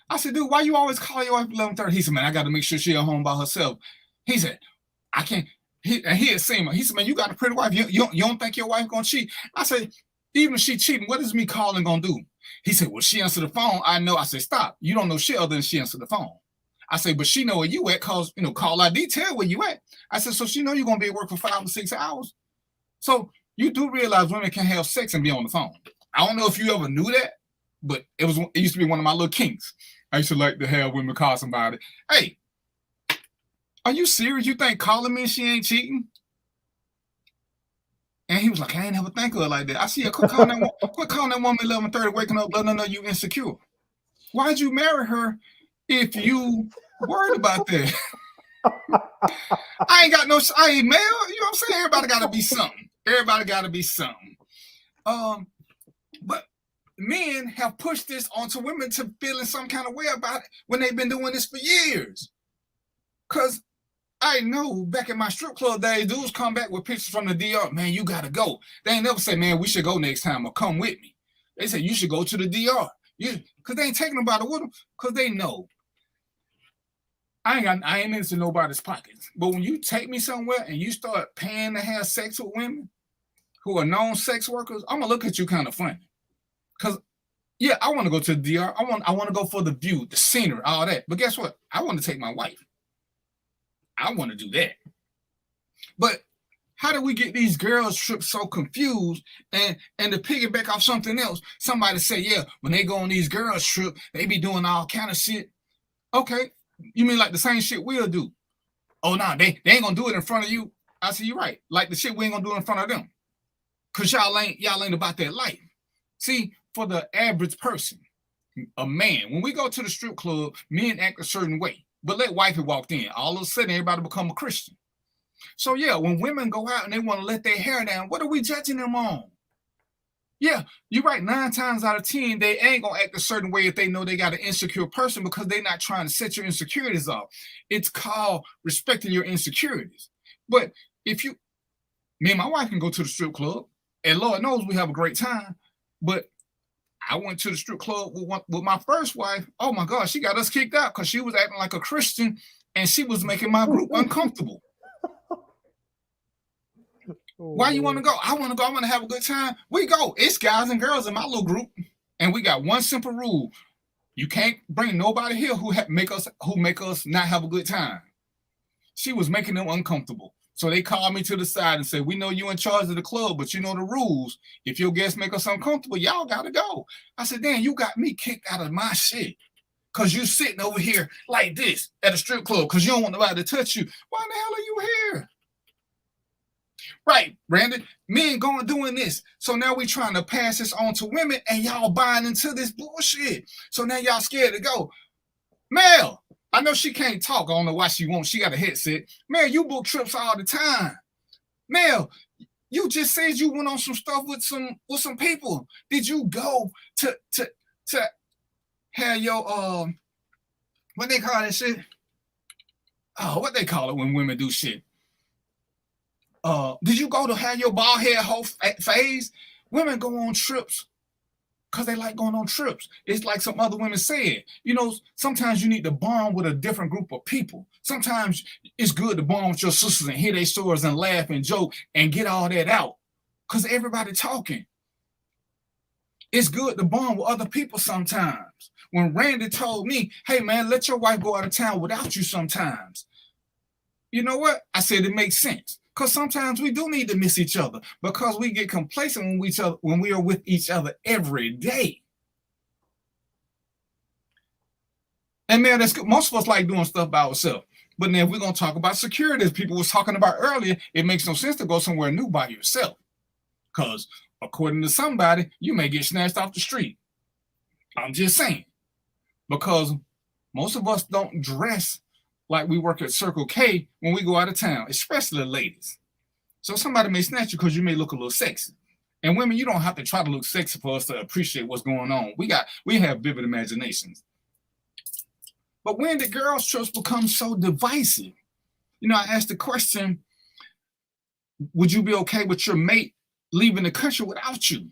I said, dude, why you always call your wife at 11:30? He said, man, I got to make sure she's at home by herself. He said, I can't. He had seen her. He said, man, you got a pretty wife. You don't think your wife gonna cheat? I said, even if she cheating, what is me calling gonna do? He said, well, she answered the phone. I know. I said, stop. You don't know shit other than she answered the phone. I said, but she know where you at because, call ID, tell where you at. I said, so she know you're going to be at work for 5 or 6 hours. So you do realize women can have sex and be on the phone. I don't know if you ever knew that, but it used to be one of my little kinks. I used to like to have women call somebody, hey, are you serious? You think calling me she ain't cheating? And he was like, I ain't never think of it like that. I see her, quit calling that woman 11:30, waking up, letting her know you insecure. Why'd you marry her if you worried about that? I ain't male. You know what I'm saying? Everybody got to be something. Everybody got to be something. But men have pushed this onto women to feeling some kind of way about it when they've been doing this for years. Because I know back in my strip club days, dudes come back with pictures from the DR. Man, you got to go. They ain't never say, man, we should go next time or come with me. They say, you should go to the DR. Because they ain't taking nobody with them because they know. I ain't into nobody's pockets. But when you take me somewhere and you start paying to have sex with women who are known sex workers, I'm going to look at you kind of funny. Because, yeah, I want to go to the DR. I want to go for the view, the scenery, all that. But guess what? I want to take my wife. I want to do that. But how do we get these girls trips so confused? And to piggyback off something else, somebody say, yeah, when they go on these girls trips, they be doing all kind of shit. Okay, you mean like the same shit we'll do? Oh, no, they ain't going to do it in front of you. I say, you're right. Like the shit we ain't going to do in front of them. Because y'all ain't about that life. See, for the average person, a man, when we go to the strip club, men act a certain way. But let wifey walk in. All of a sudden, everybody become a Christian. So, yeah, when women go out and they want to let their hair down, what are we judging them on? Yeah, you're right. 9 times out of 10, they ain't going to act a certain way if they know they got an insecure person because they're not trying to set your insecurities off. It's called respecting your insecurities. But if me and my wife can go to the strip club, and Lord knows we have a great time, but I went to the strip club with my first wife. Oh, my God, she got us kicked out because she was acting like a Christian, and she was making my group uncomfortable. Why you want to go? I want to go. I want to have a good time. We go. It's guys and girls in my little group, and we got one simple rule: you can't bring nobody here who make us not have a good time. She was making them uncomfortable, so they called me to the side and said, "We know you in charge of the club, but you know the rules. If your guests make us uncomfortable, y'all gotta go." I said, "Damn, you got me kicked out of my shit because you sitting over here like this at a strip club because you don't want nobody to touch you. Why the hell are you here?" Right, Brandon. Men doing this. So now we trying to pass this on to women and y'all buying into this bullshit. So now y'all scared to go. Mel, I know she can't talk. I don't know why she won't. She got a headset. Mel, you book trips all the time. Mel, you just said you went on some stuff with some people. Did you go to have your what they call that shit? Oh, what they call it when women do shit? Did you go to have your bald head whole phase? Women go on trips because they like going on trips. It's like some other women said. You know, sometimes you need to bond with a different group of people. Sometimes it's good to bond with your sisters and hear their stories and laugh and joke and get all that out because everybody talking. It's good to bond with other people sometimes. When Randy told me, hey, man, let your wife go out of town without you sometimes. You know what? I said it makes sense. Because sometimes we do need to miss each other because we get complacent when we are with each other every day. And man, that's good. Most of us like doing stuff by ourselves. But then if we're going to talk about security, as people was talking about earlier, it makes no sense to go somewhere new by yourself. Because according to somebody, you may get snatched off the street. I'm just saying. Because most of us don't dress like we work at Circle K when we go out of town, especially the ladies. So somebody may snatch you because you may look a little sexy. And women, you don't have to try to look sexy for us to appreciate what's going on. We have vivid imaginations. But when did girls' trips become so divisive? You know, I asked the question, would you be okay with your mate leaving the country without you?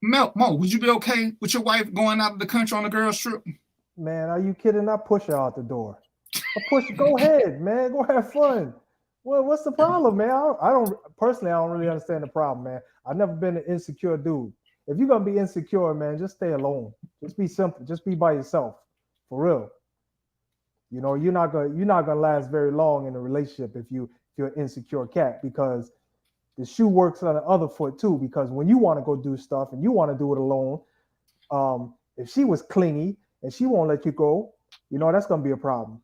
Mo, would you be okay with your wife going out of the country on a girl's trip? Man, are you kidding? I push her out the door. Go ahead, man. Go have fun. Well, what's the problem, man? I don't really understand the problem, man. I've never been an insecure dude. If you're gonna be insecure, man, just stay alone. Just be simple. Just be by yourself, for real. You know, you're not gonna last very long in a relationship if you're an insecure cat because the shoe works on the other foot too, because when you want to go do stuff and you want to do it alone, if she was clingy and she won't let you go, that's gonna be a problem.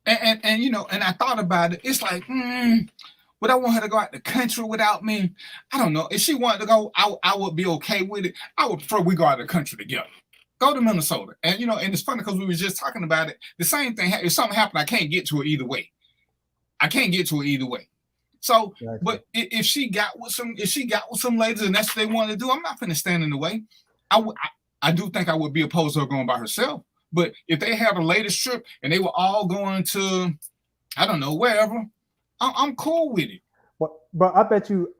And I thought about it. It's like, would I want her to go out the country without me? I don't know. If she wanted to go, I would be okay with it. I would prefer we go out of the country together. Go to Minnesota. And and it's funny because we were just talking about it. The same thing. If something happened, I can't get to it either way. So, exactly. But if she got with some ladies and that's what they want to do, I'm not going to stand in the way. I do think I would be opposed to her going by herself. But if they had a latest trip and they were all going to, I don't know, wherever, I'm cool with it. But I bet you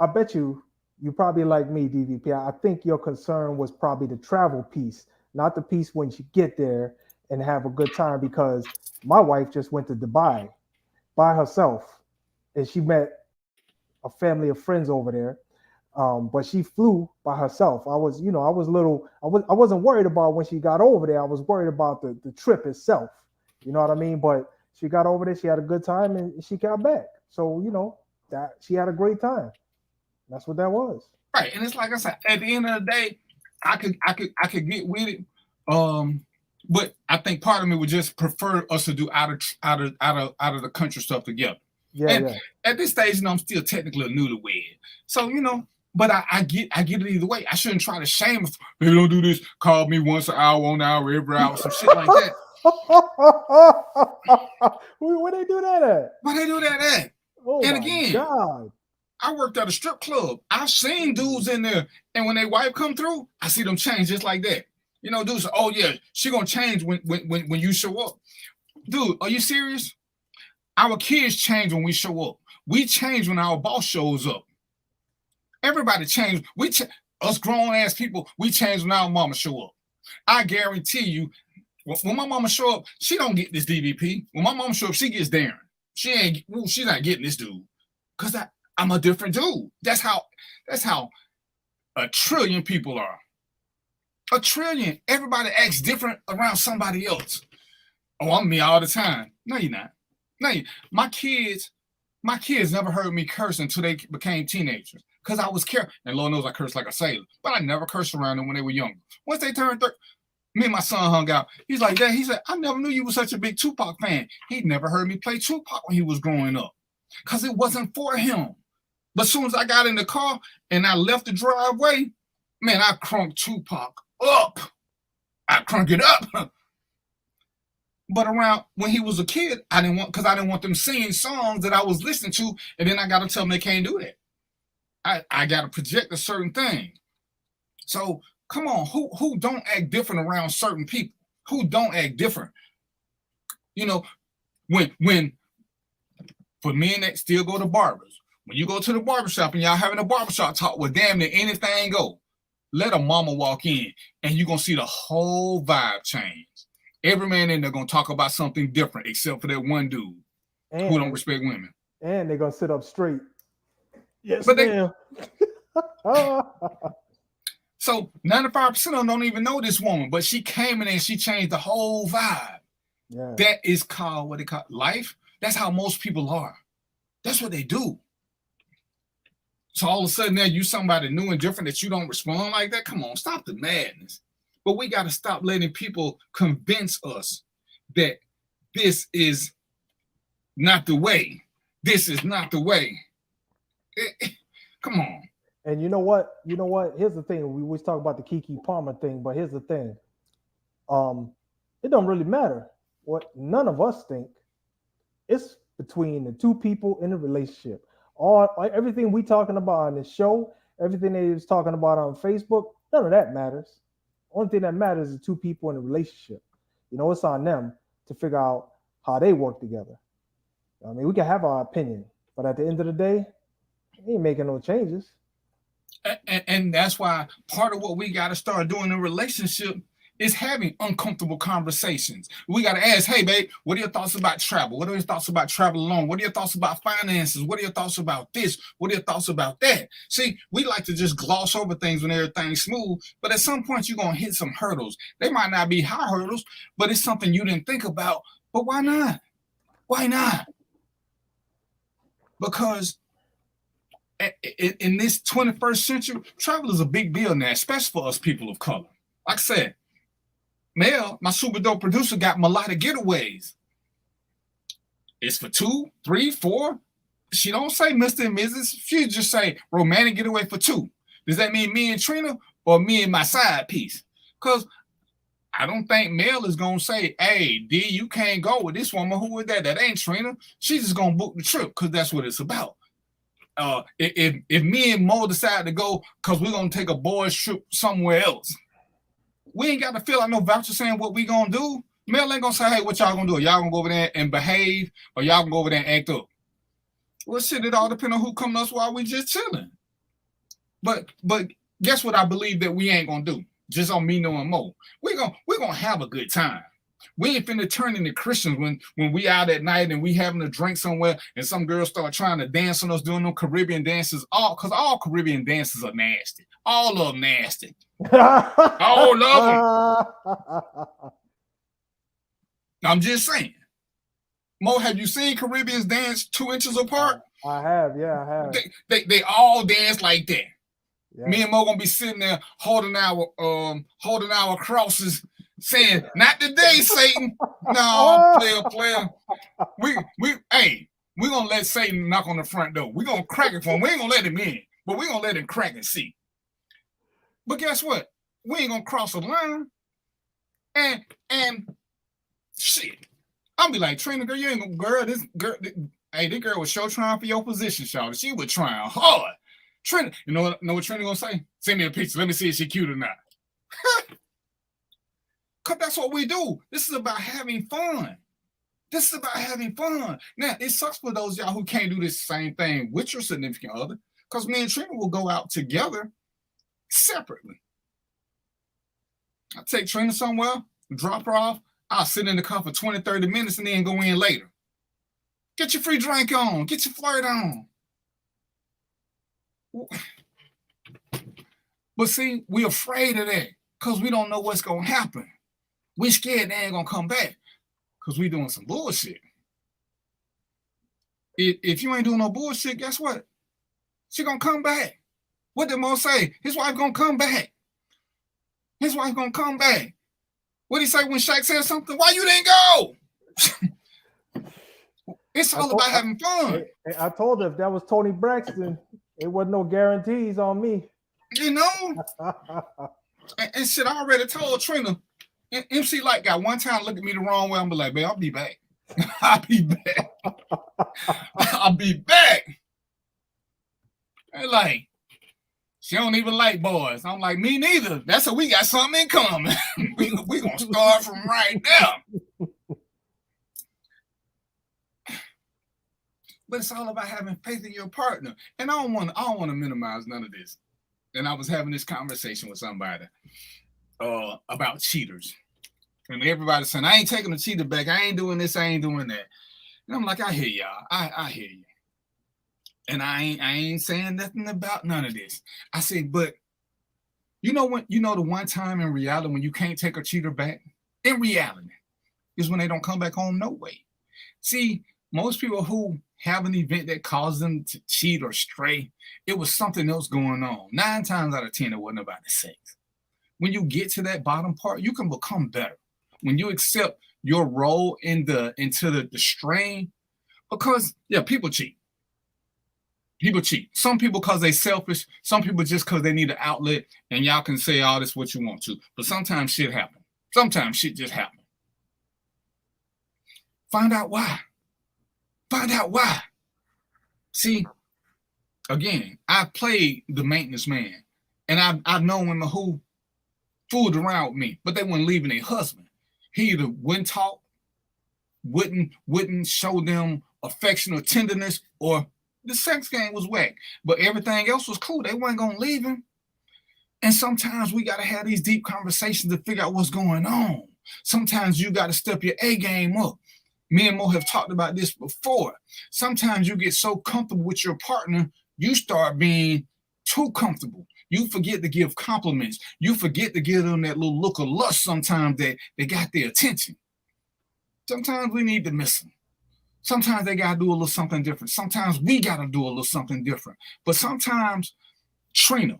probably like me, DVP. I think your concern was probably the travel piece, not the piece when you get there and have a good time. Because my wife just went to Dubai by herself, and she met a family of friends over there. But she flew by herself. I wasn't worried about when she got over there. I was worried about the trip itself. You know what I mean? But she got over there, she had a good time, and she got back. So, that she had a great time. That's what that was. Right. And it's like I said, at the end of the day, I could get with it. But I think part of me would just prefer us to do out of the country stuff together. Yeah. At this stage, I'm still technically a newlywed. So, but I get it either way. I shouldn't try to shame if they don't do this. Call me once an hour, 1 hour, every hour, some shit like that. Where they do that at? Where they do that at? Oh, and my again, God. I worked at a strip club. I've seen dudes in there, and when their wife come through, I see them change just like that. Dudes, oh yeah, she gonna change when you show up. Dude, are you serious? Our kids change when we show up. We change when our boss shows up. Everybody change. Us grown ass people, we change when our mama show up. I guarantee you, when my mama show up, she don't get this DVP. When my mama show up, she gets Darren. She's not getting this dude. Cause I'm a different dude. That's how a trillion people are. A trillion. Everybody acts different around somebody else. Oh, I'm me all the time. No, you're not. No, my kids never heard me curse until they became teenagers. Because I was careful. And Lord knows I cursed like a sailor. But I never cursed around them when they were younger. Once they turned 30, me and my son hung out. He's like, Dad, he said, I never knew you were such a big Tupac fan. He'd never heard me play Tupac when he was growing up. Because it wasn't for him. But as soon as I got in the car and I left the driveway, man, I crunked Tupac up. I crunk it up. But around when he was a kid, I didn't want them singing songs that I was listening to, and then I got to tell them they can't do that. I got to project a certain thing. So come on, who don't act different around certain people? Who don't act different? When for men that still go to barbers, when you go to the barbershop and y'all having a barbershop talk where damn near anything go, let a mama walk in and you're gonna see the whole vibe change. Every man in there gonna talk about something different except for that one dude who don't respect women. And they're gonna sit up straight. Yes, but ma'am. So 95% of them don't even know this woman, but she came in and she changed the whole vibe. Yeah. That is called what they call life. That's how most people are. That's what they do. So all of a sudden now you somebody new and different that you don't respond like that. Come on, stop the madness. But we got to stop letting people convince us that this is not the way. This is not the way. Come on. And you know what? Here's the thing. We always talk about the Keke Palmer thing, but here's the thing. It don't really matter what none of us think. It's between the two people in a relationship. Everything we talking about on this show, everything they was talking about on Facebook, none of that matters. Only thing that matters is two people in a relationship. It's on them to figure out how they work together. I mean, we can have our opinion, but at the end of the day, we ain't making no changes. And that's why part of what we got to start doing in a relationship is having uncomfortable conversations. We got to ask, hey, babe, what are your thoughts about travel? What are your thoughts about travel alone? What are your thoughts about finances? What are your thoughts about this? What are your thoughts about that? See, we like to just gloss over things when everything's smooth, but at some point you're going to hit some hurdles. They might not be high hurdles, but it's something you didn't think about. But why not? Why not? Because in this 21st century, travel is a big deal now, especially for us people of color. Like I said, Mel, my super dope producer, got melodic getaways. It's for 2, 3, 4. She don't say Mr. and Mrs. She just say romantic getaway for 2. Does that mean me and Trina or me and my side piece? Because I don't think Mel is going to say, hey, D, you can't go with this woman. Who is that? That ain't Trina. She's just going to book the trip because that's what it's about. If me and Mo decide to go because we're going to take a boys trip somewhere else, we ain't got to fill out no voucher saying what we going to do. Mel ain't going to say, hey, what y'all going to do? Y'all going to go over there and behave or y'all going to go over there and act up? Well, shit, it all depends on who come to us while we just chilling. But guess what I believe that we ain't going to do? Just on me knowing Mo. We're gonna have a good time. We ain't finna turn into Christians when we out at night and we having a drink somewhere and some girls start trying to dance on us doing them Caribbean dances. All Caribbean dances are nasty. All of them nasty. All of them. I'm just saying. Mo, have you seen Caribbeans dance 2 inches apart? I have, yeah, I have. They all dance like that. Yeah. Me and Mo gonna be sitting there holding our crosses, saying, "Not today, Satan." No, player. We gonna let Satan knock on the front door. We gonna crack it for him. We ain't gonna let him in, but we gonna let him crack and see. But guess what? We ain't gonna cross the line. And shit, I'll be like, Trina, girl, you ain't gonna this girl was sure trying for your position, Shawty. She was trying hard. Trina, you know what Trina gonna say? Send me a picture. Let me see if she cute or not. Cause that's what we do. This is about having fun. Now, it sucks for those y'all who can't do this same thing with your significant other. Cause me and Trina will go out together separately. I'll take Trina somewhere, drop her off. I'll sit in the car for 20, 30 minutes and then go in later. Get your free drink on. Get your flirt on. But see, we're afraid of that because we don't know what's going to happen. We're scared they ain't going to come back because we doing some bullshit. If you ain't doing no bullshit, guess what? She going to come back. What did Mo say? His wife going to come back. His wife going to come back. What did he say when Shaq said something? Why you didn't go? It's all about having fun. I told her if that was Tony Braxton, it wasn't no guarantees on me. You know? and shit, I already told Trina. MC Light got one time look at me the wrong way. I'm be like, man, I'll be back. I'll be back. And like, she don't even like boys. I'm like, me neither. That's how we got something in common. we gonna start from right now. But it's all about having faith in your partner. And I don't want to minimize none of this. And I was having this conversation with somebody about cheaters. And everybody's saying, I ain't taking the cheater back. I ain't doing this. I ain't doing that. And I'm like, I hear y'all. I hear you. And I ain't saying nothing about none of this. I said, but the one time in reality when you can't take a cheater back, in reality, is when they don't come back home no way. See, most people who have an event that caused them to cheat or stray, it was something else going on. 9 times out of 10, it wasn't about the sex. When you get to that bottom part, you can become better. When you accept your role into the strain, because people cheat. People cheat. Some people because they're selfish. Some people just because they need an outlet, and y'all can say all this what you want to. But sometimes shit happens. Sometimes shit just happens. Find out why. See, again, I played the maintenance man, and I've known women who fooled around with me, but they weren't leaving their husband. He either wouldn't talk, wouldn't show them affection or tenderness, or the sex game was whack. But everything else was cool. They weren't gonna leave him. And sometimes we gotta have these deep conversations to figure out what's going on. Sometimes you gotta step your A game up. Me and Mo have talked about this before. Sometimes you get so comfortable with your partner, you start being too comfortable. You forget to give compliments. You forget to give them that little look of lust sometimes that they got their attention. Sometimes we need to miss them. Sometimes they got to do a little something different. Sometimes we got to do a little something different. But sometimes Trina,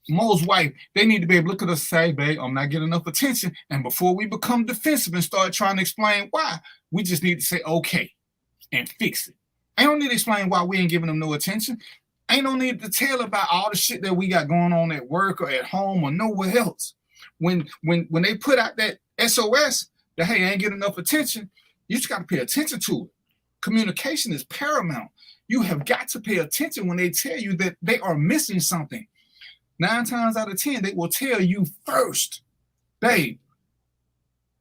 Mo's wife, they need to be able to look at us and say, babe, I'm not getting enough attention. And before we become defensive and start trying to explain why, we just need to say, okay, and fix it. I don't need to explain why we ain't giving them no attention. Ain't no need to tell about all the shit that we got going on at work or at home or nowhere else. When they put out that SOS that, hey, I ain't getting enough attention, you just got to pay attention to it. Communication is paramount. You have got to pay attention when they tell you that they are missing something. 9 times out of 10, they will tell you first, babe,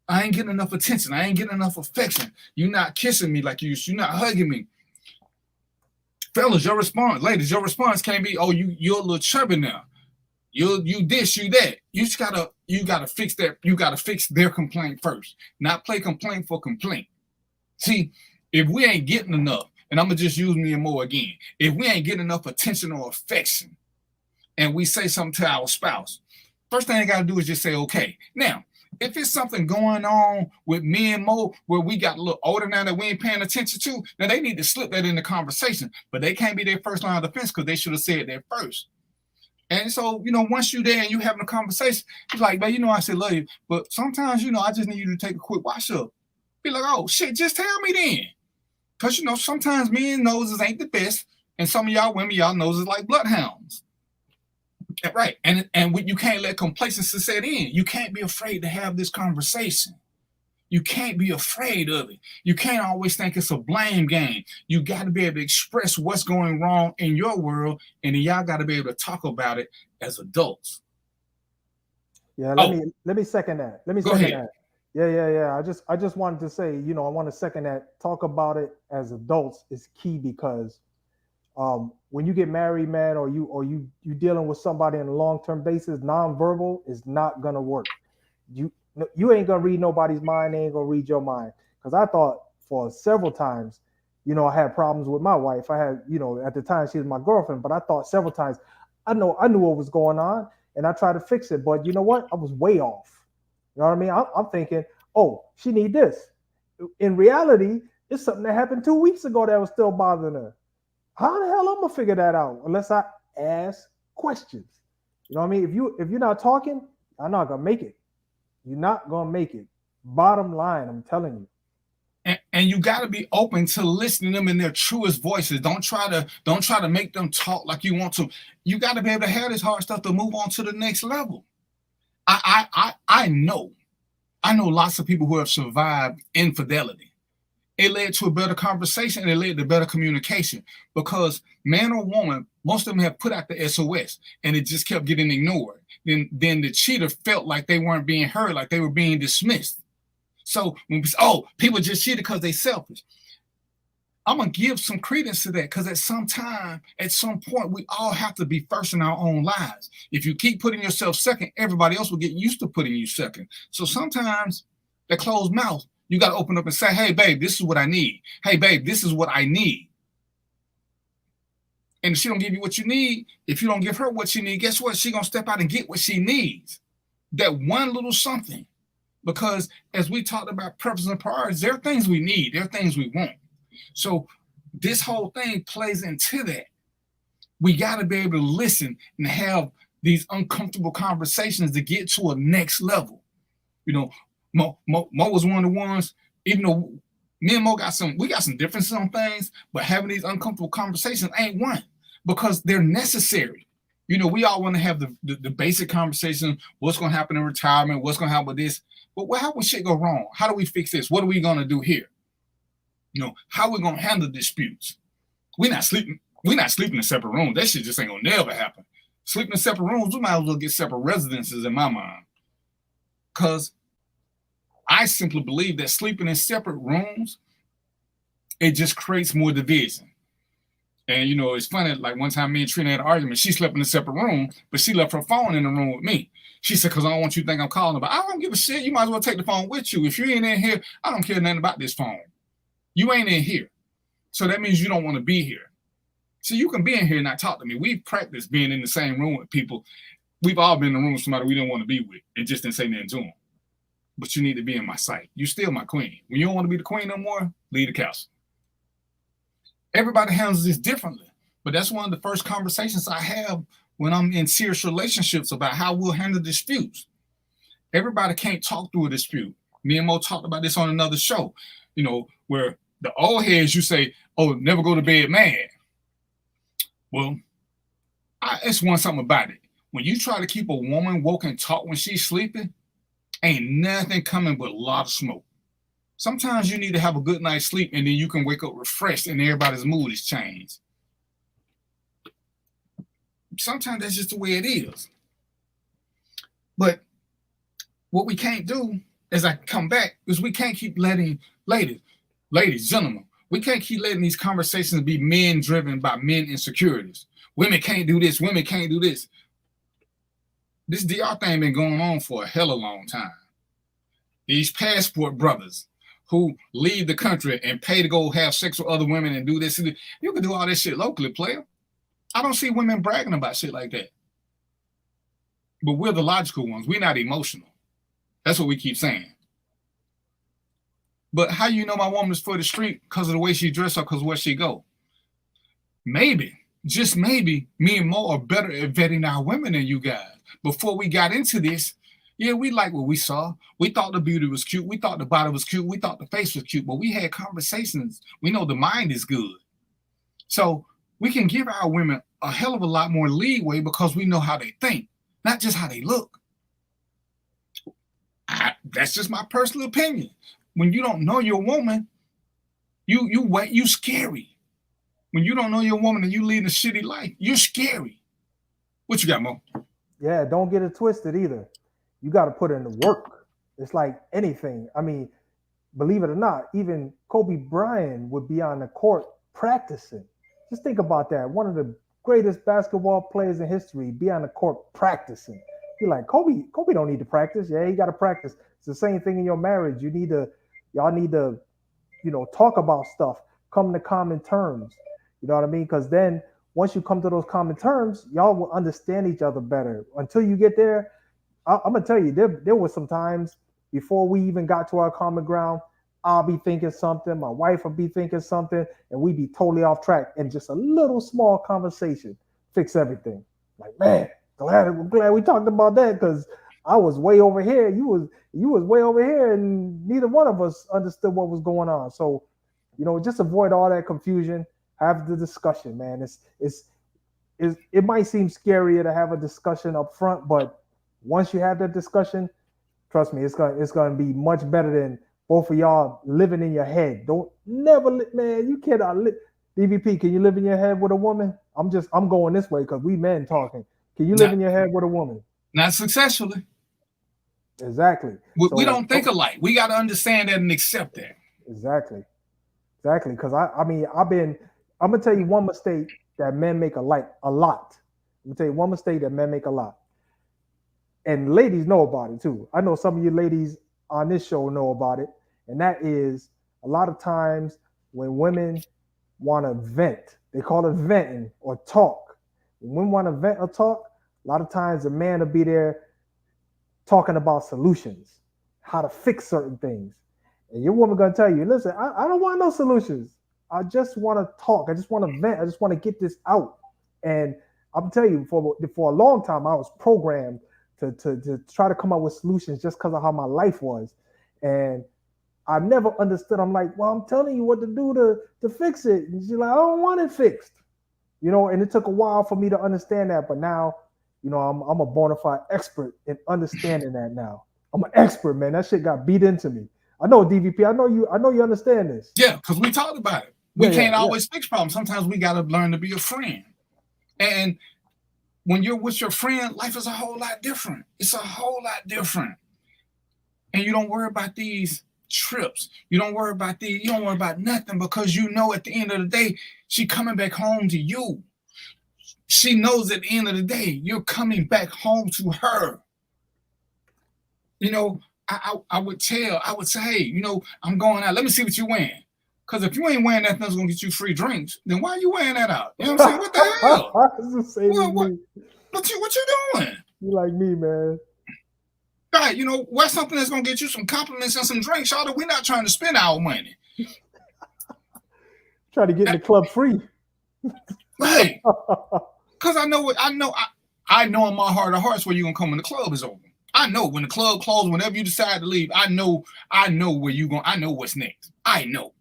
I ain't getting enough attention. I ain't getting enough affection. You're not kissing me like you used to. You're not hugging me. Fellas, your response, ladies, your response can't be, oh, you're a little chubby now. You this, you that. You gotta fix that. You gotta fix their complaint first. Not play complaint for complaint. See, if we ain't getting enough, and I'm gonna just use me and Mo again, if we ain't getting enough attention or affection, and we say something to our spouse, first thing I gotta do is just say, okay. Now, if it's something going on with me and Mo where we got a little older now that we ain't paying attention to, then they need to slip that in the conversation. But they can't be their first line of defense because they should have said that first. And so, once you're there and you having a conversation, it's like, man, I say love you, but sometimes, I just need you to take a quick wash up. Be like, oh, shit, just tell me then. Because, sometimes men noses ain't the best, and some of y'all women, y'all noses like bloodhounds. Right. And you can't let complacency set in. You can't be afraid to have this conversation. You can't be afraid of it. You can't always think it's a blame game. You got to be able to express what's going wrong in your world, and then y'all got to be able to talk about it as adults. Yeah, let me second that. Let me Go second ahead. that. Yeah. I just wanted to say, I want to second that. Talk about it as adults is key because when you get married, man, or you dealing with somebody on a long-term basis, nonverbal is not gonna work. You ain't gonna read nobody's mind, they ain't gonna read your mind. Because I thought for several times, I had problems with my wife. I had, at the time she was my girlfriend, but I thought several times, I knew what was going on, and I tried to fix it. But you know what? I was way off. You know what I mean? I'm thinking, oh, she need this. In reality, it's something that happened 2 weeks ago that was still bothering her. How the hell I'm gonna figure that out unless I ask questions? You know what I mean? If you're not talking, I'm not gonna make it. You're not gonna make it. Bottom line, I'm telling you. And you got to be open to listening to them in their truest voices. Don't try to make them talk like you want to. You got to be able to have this hard stuff to move on to the next level. I know lots of people who have survived infidelity. It led to a better conversation and it led to better communication because man or woman, most of them have put out the SOS and it just kept getting ignored. Then the cheater felt like they weren't being heard, like they were being dismissed. So when we say, oh, people just cheated because they selfish. I'm going to give some credence to that because at some point, we all have to be first in our own lives. If you keep putting yourself second, everybody else will get used to putting you second. So sometimes that closed mouth, you got to open up and say, hey, babe, this is what I need. Hey, babe, this is what I need. And if she don't give you what you need, if you don't give her what she needs, guess what? She's going to step out and get what she needs. That one little something. Because as we talked about purpose and priorities, there are things we need. There are things we want. So this whole thing plays into that. We got to be able to listen and have these uncomfortable conversations to get to a next level. Mo was one of the ones, even though me and Mo got some differences on things, but having these uncomfortable conversations ain't one because they're necessary. We all want to have the basic conversation, what's going to happen in retirement, what's going to happen with this, but how will shit go wrong? How do we fix this? What are we going to do here? How are we going to handle disputes? We're not sleeping in separate rooms. That shit just ain't going to never happen. Sleeping in separate rooms, we might as well get separate residences in my mind. Because I simply believe that sleeping in separate rooms, it just creates more division. And, it's funny, like one time me and Trina had an argument. She slept in a separate room, but she left her phone in the room with me. She said, because I don't want you to think I'm calling her. But I don't give a shit. You might as well take the phone with you. If you ain't in here, I don't care nothing about this phone. You ain't in here. So that means you don't want to be here. So you can be in here and not talk to me. We've practiced being in the same room with people. We've all been in the room with somebody we didn't want to be with and just didn't say nothing to them. But you need to be in my sight. You still my queen. When you don't want to be the queen no more, leave the castle. Everybody handles this differently. But that's one of the first conversations I have when I'm in serious relationships about how we'll handle disputes. Everybody can't talk through a dispute. Me and Mo talked about this on another show, where the old heads, you say, oh, never go to bed mad. Well, it's one something about it. When you try to keep a woman woke and talk when she's sleeping, ain't nothing coming but a lot of smoke. Sometimes you need to have a good night's sleep and then you can wake up refreshed and everybody's mood is changed. Sometimes that's just the way it is. But what we can't do, as I come back, is we can't keep letting ladies, gentlemen, we can't keep letting these conversations be men driven by men insecurities. Women can't do this, women can't do this. This DR thing been going on for a hell of a long time. These passport brothers who leave the country and pay to go have sex with other women and do this. You can do all this shit locally, player. I don't see women bragging about shit like that. But we're the logical ones. We're not emotional. That's what we keep saying. But how you know my woman is for the street? Because of the way she dressed or because of where she go? Maybe, just maybe, me and Mo are better at vetting our women than you guys. Before we got into this, yeah, we like what we saw. We thought the beauty was cute. We thought the body was cute. We thought the face was cute. But we had conversations. We know the mind is good. So we can give our women a hell of a lot more leeway because we know how they think, not just how they look. That's just my personal opinion. When you don't know your woman, you scary. When you don't know your woman and you lead a shitty life, you're scary. What you got, Mo? Yeah, don't get it twisted either. You got to put in the work. It's like anything. I mean, believe it or not, even Kobe Bryant would be on the court practicing. Just think about that. One of the greatest basketball players in history be on the court practicing. You're like, Kobe don't need to practice. Yeah, he got to practice. It's the same thing in your marriage. Y'all need to, talk about stuff, come to common terms. You know what I mean? Because then once you come to those common terms, y'all will understand each other better. Until you get there, I'm gonna tell you, there was some times before we even got to our common ground, I'll be thinking something, my wife will be thinking something, and we'd be totally off track. And just a little small conversation fix everything. Like, man, glad we talked about that, because I was way over here, you was way over here, and neither one of us understood what was going on. So, just avoid all that confusion. Have the discussion, man. It might seem scarier to have a discussion up front, but once you have that discussion, trust me, it's gonna be much better than both of y'all living in your head. Don't never, man. You cannot live. DVP, can you live in your head with a woman? I'm going this way because we men talking. Can you live in your head with a woman? Not successfully. Exactly. We don't think alike. We got to understand that and accept that. Exactly. Because I'm gonna tell you one mistake that men make a lot. I'm gonna tell you one mistake that men make a lot. And ladies know about it too. I know some of you ladies on this show know about it. And that is a lot of times when women want to vent, they call it venting or talk. When women want to vent or talk, a lot of times the man will be there talking about solutions, how to fix certain things. And your woman gonna tell you, listen, I don't want no solutions. I just want to talk. I just want to vent. I just want to get this out. And I'm telling you, for a long time, I was programmed to try to come up with solutions just because of how my life was. And I never understood. I'm like, well, I'm telling you what to do to fix it. And she's like, I don't want it fixed. And it took a while for me to understand that. But now, I'm a bona fide expert in understanding that now. I'm an expert, man. That shit got beat into me. I know, DVP. I know you understand this. Yeah, because we talked about it. We can't always fix problems. Sometimes we got to learn to be a friend. And when you're with your friend, life is a whole lot different. It's a whole lot different. And you don't worry about these trips. You don't worry about nothing, because at the end of the day, she coming back home to you. She knows at the end of the day, you're coming back home to her. I would say, hey, I'm going out. Let me see what you're wearing. Because if you ain't wearing that, that's going to get you free drinks. Then why are you wearing that out? You know what I'm saying? What the hell? What you doing? You like me, man. Right, wear something that's going to get you some compliments and some drinks. Y'all, we're not trying to spend our money. Try to get in the club free. Right. Because I know in my heart of hearts where you're gonna come when the club is over. I know when the club closes, whenever you decide to leave, I know where you're going, I know what's next. I know.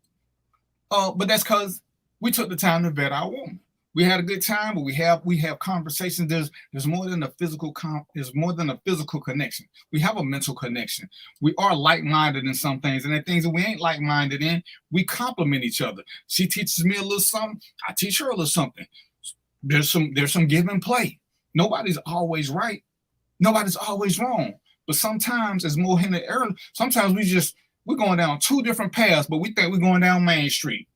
But that's because we took the time to vet our woman. We had a good time, but we have conversations. There's more than a physical connection. We have a mental connection. We are like-minded in some things, and the things that we ain't like-minded in, we complement each other. She teaches me a little something, I teach her a little something. There's some give and play. Nobody's always right. Nobody's always wrong. But sometimes, as Mo hinted earlier, sometimes we're going down two different paths, but we think we're going down Main Street.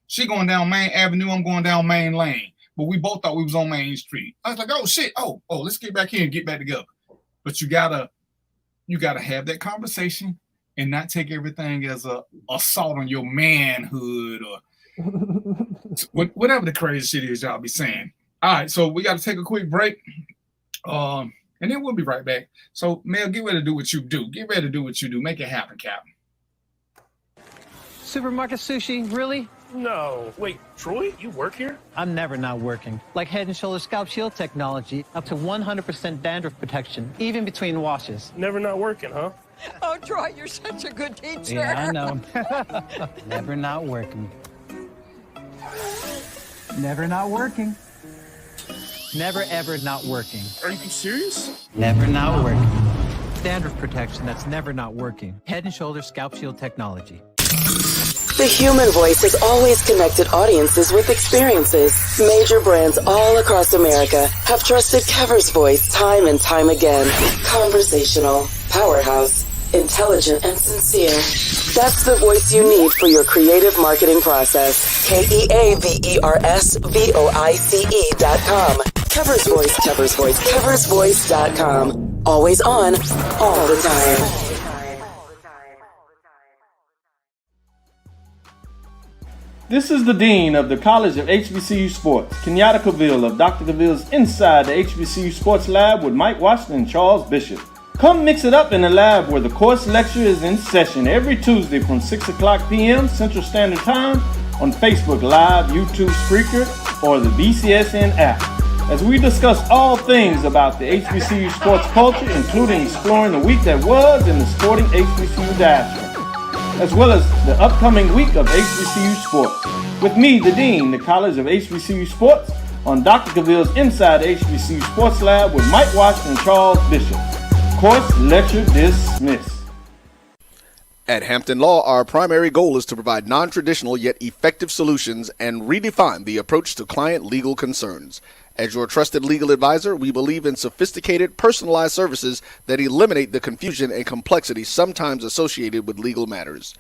She going down Main Avenue, I'm going down Main Lane. But we both thought we was on Main Street. I was like, oh shit, oh, let's get back here and get back together. But you gotta have that conversation and not take everything as a assault on your manhood or whatever the crazy shit is y'all be saying. All right, so we got to take a quick break, and then we'll be right back. So Mel, get ready to do what you do. Get ready to do what you do. Make it happen, Captain. Supermarket sushi, really? No. Wait, Troy, you work here? I'm never not working. Like Head & Shoulders Scalp Shield technology, up to 100% dandruff protection, even between washes. Never not working, huh? Oh, Troy, you're such a good teacher. Yeah, I know. Never not working. Never not working. Never ever not working. Are you serious? Never not working. Dandruff protection that's never not working. Head & Shoulders Scalp Shield technology. The human voice has always connected audiences with experiences. Major brands all across America have trusted Kever's voice time and time again. Conversational, powerhouse, intelligent, and sincere. That's the voice you need for your creative marketing process. KEAVERSVOICE.com. Kever's Voice, Kever's Voice, KeversVoice.com. Always on, all the time. This is the Dean of the College of HBCU Sports, Kenyatta Cavill of Dr. Cavill's Inside the HBCU Sports Lab with Mike Washington and Charles Bishop. Come mix it up in the lab where the course lecture is in session every Tuesday from 6 o'clock p.m. Central Standard Time on Facebook Live, YouTube Spreaker, or the BCSN app, as we discuss all things about the HBCU sports culture, including exploring the week that was in the sporting HBCU diaspora, as well as the upcoming week of HBCU sports. With me, the Dean, the College of HBCU Sports, on Dr. Cavill's Inside the HBCU Sports Lab with Mike Washington and Charles Bishop. Course lecture dismissed. At Hampton Law, our primary goal is to provide non-traditional yet effective solutions and redefine the approach to client legal concerns. As your trusted legal advisor, we believe in sophisticated, personalized services that eliminate the confusion and complexity sometimes associated with legal matters.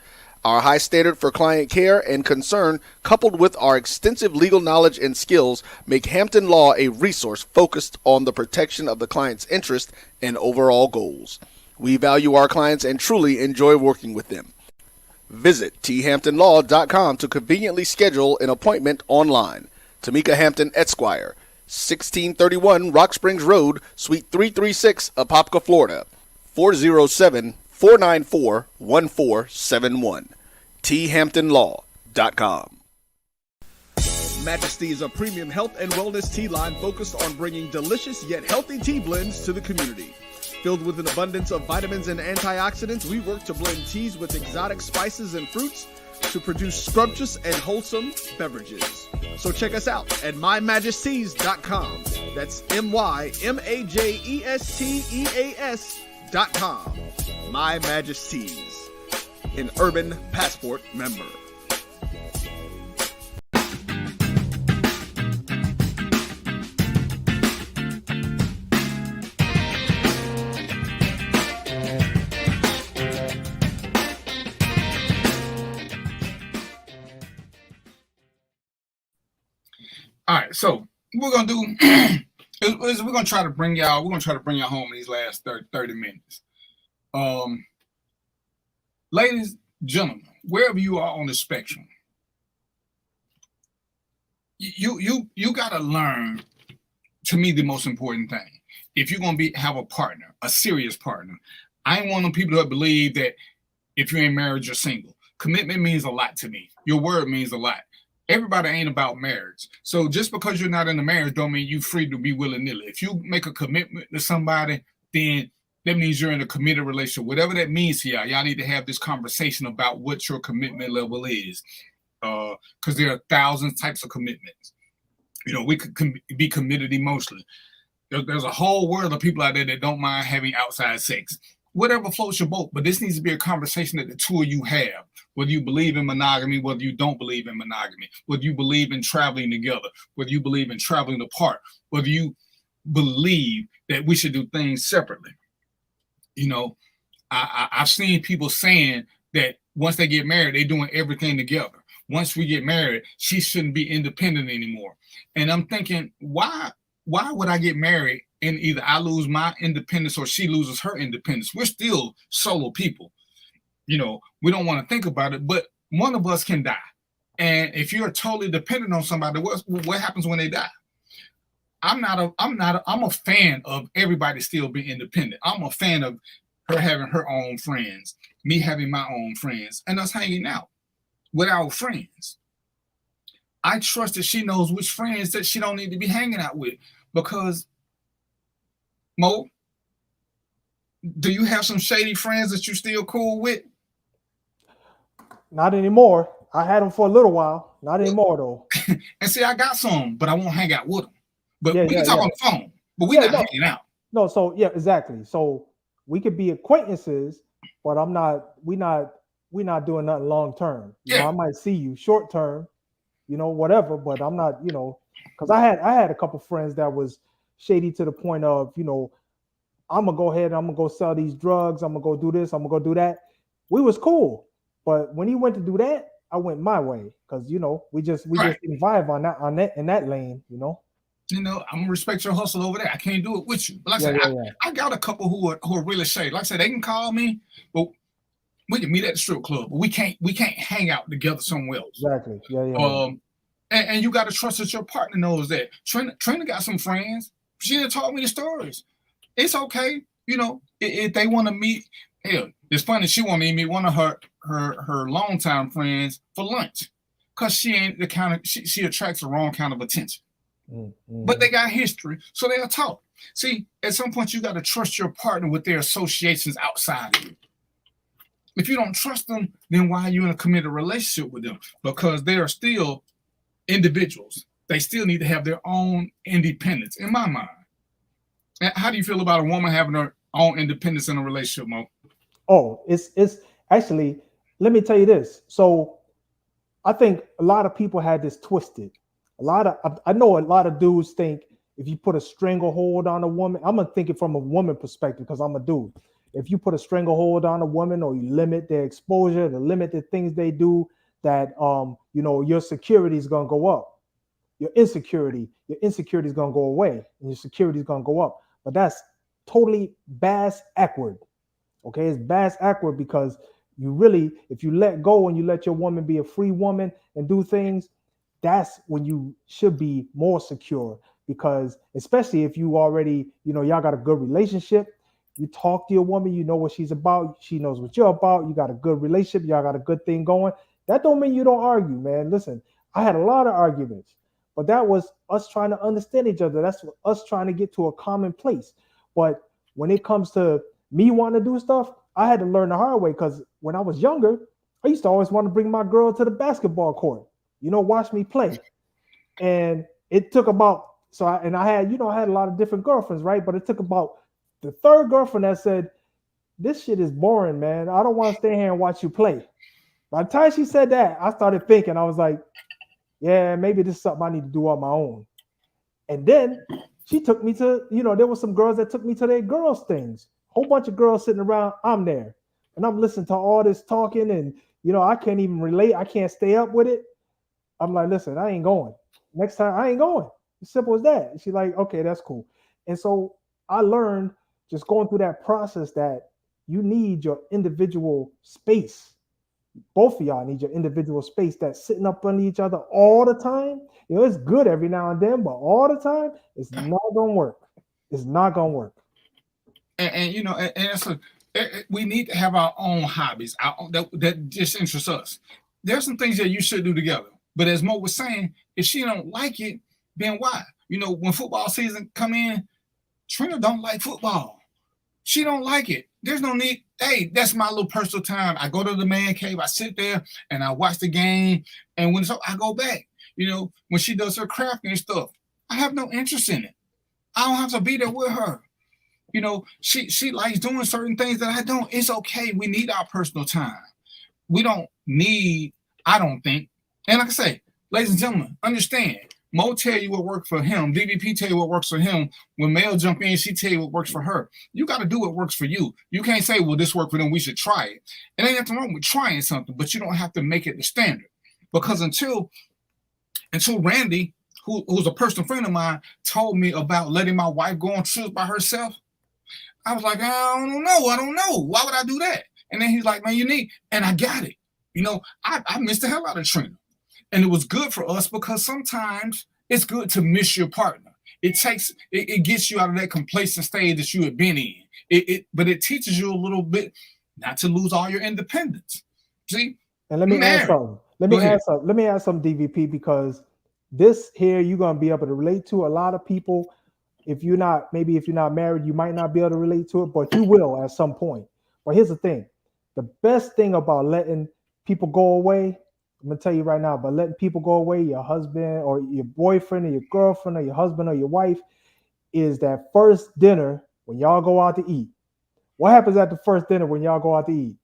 Our high standard for client care and concern, coupled with our extensive legal knowledge and skills, make Hampton Law a resource focused on the protection of the client's interest and overall goals. We value our clients and truly enjoy working with them. Visit thamptonlaw.com to conveniently schedule an appointment online. Tamika Hampton Esquire, 1631 Rock Springs Road, Suite 336, Apopka, Florida, 407-494-1471. thamptonlaw.com. Majesty is a premium health and wellness tea line focused on bringing delicious yet healthy tea blends to the community. Filled with an abundance of vitamins and antioxidants, we work to blend teas with exotic spices and fruits to produce scrumptious and wholesome beverages. So check us out at mymajesties.com. That's MyMajesties.com. My Majesties, an Urban Passport member. All right, so we're gonna do is we're gonna try to bring y'all home in these last 30 minutes. Ladies, gentlemen, wherever you are on the spectrum, you gotta learn, to me, the most important thing. If you're gonna have a partner, a serious partner, I ain't one of them people that believe that if you ain't married, you're single. Commitment means a lot to me. Your word means a lot. everybody ain't about marriage. So just because you're not in a marriage don't mean you free to be willy-nilly. If you make a commitment to somebody, then that means you're in a committed relationship. Whatever that means to y'all, y'all need to have this conversation about what your commitment level is. Because there are thousands types of commitments. We could be committed emotionally. There's a whole world of people out there that don't mind having outside sex. Whatever floats your boat, but this needs to be a conversation that the two of you have. Whether you believe in monogamy, whether you don't believe in monogamy, whether you believe in traveling together, whether you believe in traveling apart, whether you believe that we should do things separately. I've seen people saying that once they get married, they're doing everything together. Once we get married, she shouldn't be independent anymore. And I'm thinking, why would I get married and either I lose my independence or she loses her independence? We're still solo people. We don't want to think about it, but one of us can die. And if you're totally dependent on somebody, what happens when they die? I'm a fan of everybody still being independent. I'm a fan of her having her own friends, me having my own friends, and us hanging out with our friends. I trust that she knows which friends that she don't need to be hanging out with. Because, Mo, do you have some shady friends that you still cool with? Not anymore. I had them for a little while. Not anymore, though. And see, I got some, but I won't hang out with them. But we can talk on the phone, but we're not hanging out. No, so yeah, exactly. So we could be acquaintances, but we're not doing nothing long term. I might see you short term, whatever, but I'm not, because I had a couple friends that was shady to the point of, I'm gonna go ahead and I'm gonna go sell these drugs, I'm gonna go do this, I'm gonna go do that. We was cool. But when he went to do that, I went my way. Because we just didn't vibe on that in that lane, I'm gonna respect your hustle over there. I can't do it with you. But like I said, I got a couple who are really shady. Like I said, they can call me, but we can meet at the strip club, but we can't hang out together somewhere else. Exactly. And you got to trust that your partner knows that. Trina got some friends. She done told me the stories. It's okay, if they want to meet. Hell, it's funny. She wanted me to meet one of her longtime friends for lunch, cause she ain't the kind of she attracts the wrong kind of attention. Mm-hmm. But they got history, so they'll talk. See, at some point you got to trust your partner with their associations outside of you. If you don't trust them, then why are you in a committed relationship with them? Because they are still individuals. They still need to have their own independence, in my mind. How do you feel about a woman having her own independence in a relationship, Mo? Oh, it's actually, let me tell you this. So I think a lot of people had this twisted. I know a lot of dudes think if you put a stranglehold on a woman, I'm gonna think it from a woman perspective because I'm a dude. If you put a stranglehold on a woman or you limit their exposure, to limit the things they do, that your security is gonna go up. Your insecurity is gonna go away, and your security is gonna go up. But that's totally bass-ackward. Okay, it's bass-ackward because if you let go and you let your woman be a free woman and do things, that's when you should be more secure. Because especially if you already, y'all got a good relationship, you talk to your woman, you know what she's about, she knows what you're about, you got a good relationship, y'all got a good thing going. That don't mean you don't argue, man. Listen, I had a lot of arguments, but that was us trying to understand each other. That's us trying to get to a common place. But when it comes to me wanting to do stuff, I had to learn the hard way, because when I was younger, I used to always want to bring my girl to the basketball court, watch me play. And it took about, I had a lot of different girlfriends, right? But it took about the third girlfriend that said, this shit is boring, man. I don't want to stay here and watch you play. By the time she said that, I started thinking, I was like, yeah, maybe this is something I need to do on my own. And then she took me to, there were some girls that took me to their girls' things. Whole bunch of girls sitting around, I'm there. And I'm listening to all this talking and, I can't even relate. I can't stay up with it. I'm like, listen, I ain't going. Next time, I ain't going. As simple as that. And she's like, okay, that's cool. And so I learned just going through that process that you need your individual space. Both of y'all need your individual space. That sitting up under each other all the time, it's good every now and then, but all the time, it's not going to work. It's not going to work. We need to have our own hobbies that just interest us. There's some things that you should do together. But as Mo was saying, if she don't like it, then why? You know, when football season come in, Trina don't like football. She don't like it. There's no need. Hey, that's my little personal time. I go to the man cave, I sit there and I watch the game. And when it's over, I go back. You know, when she does her crafting and stuff, I have no interest in it. I don't have to be there with her. You know, she likes doing certain things that I don't. It's okay. We need our personal time. We don't need, I don't think. And like I say, ladies and gentlemen, understand. Mo tell you what works for him. DVP tell you what works for him. When Mel jump in, she tell you what works for her. You got to do what works for you. You can't say, well, this worked for them, we should try it. It ain't nothing wrong with trying something, but you don't have to make it the standard. Because until Randy, who's a personal friend of mine, told me about letting my wife go on trips by herself, I was like, I don't know. Why would I do that? And then he's like, man, you need, and I got it. You know, I missed the hell out of Trina. And it was good for us because sometimes it's good to miss your partner. It gets you out of that complacent stage that you had been in. But it teaches you a little bit not to lose all your independence. See? And let me add something. Let me add some DVP, because this here you're gonna be able to relate to. A lot of people, if you're not married, you might not be able to relate to it, but you will at some point. But here's the thing: the best thing about letting people go away, I'm gonna tell you right now, but letting people go away, your husband or your boyfriend or your girlfriend or your husband or your wife, is that first dinner when y'all go out to eat. What happens at the first dinner when y'all go out to eat?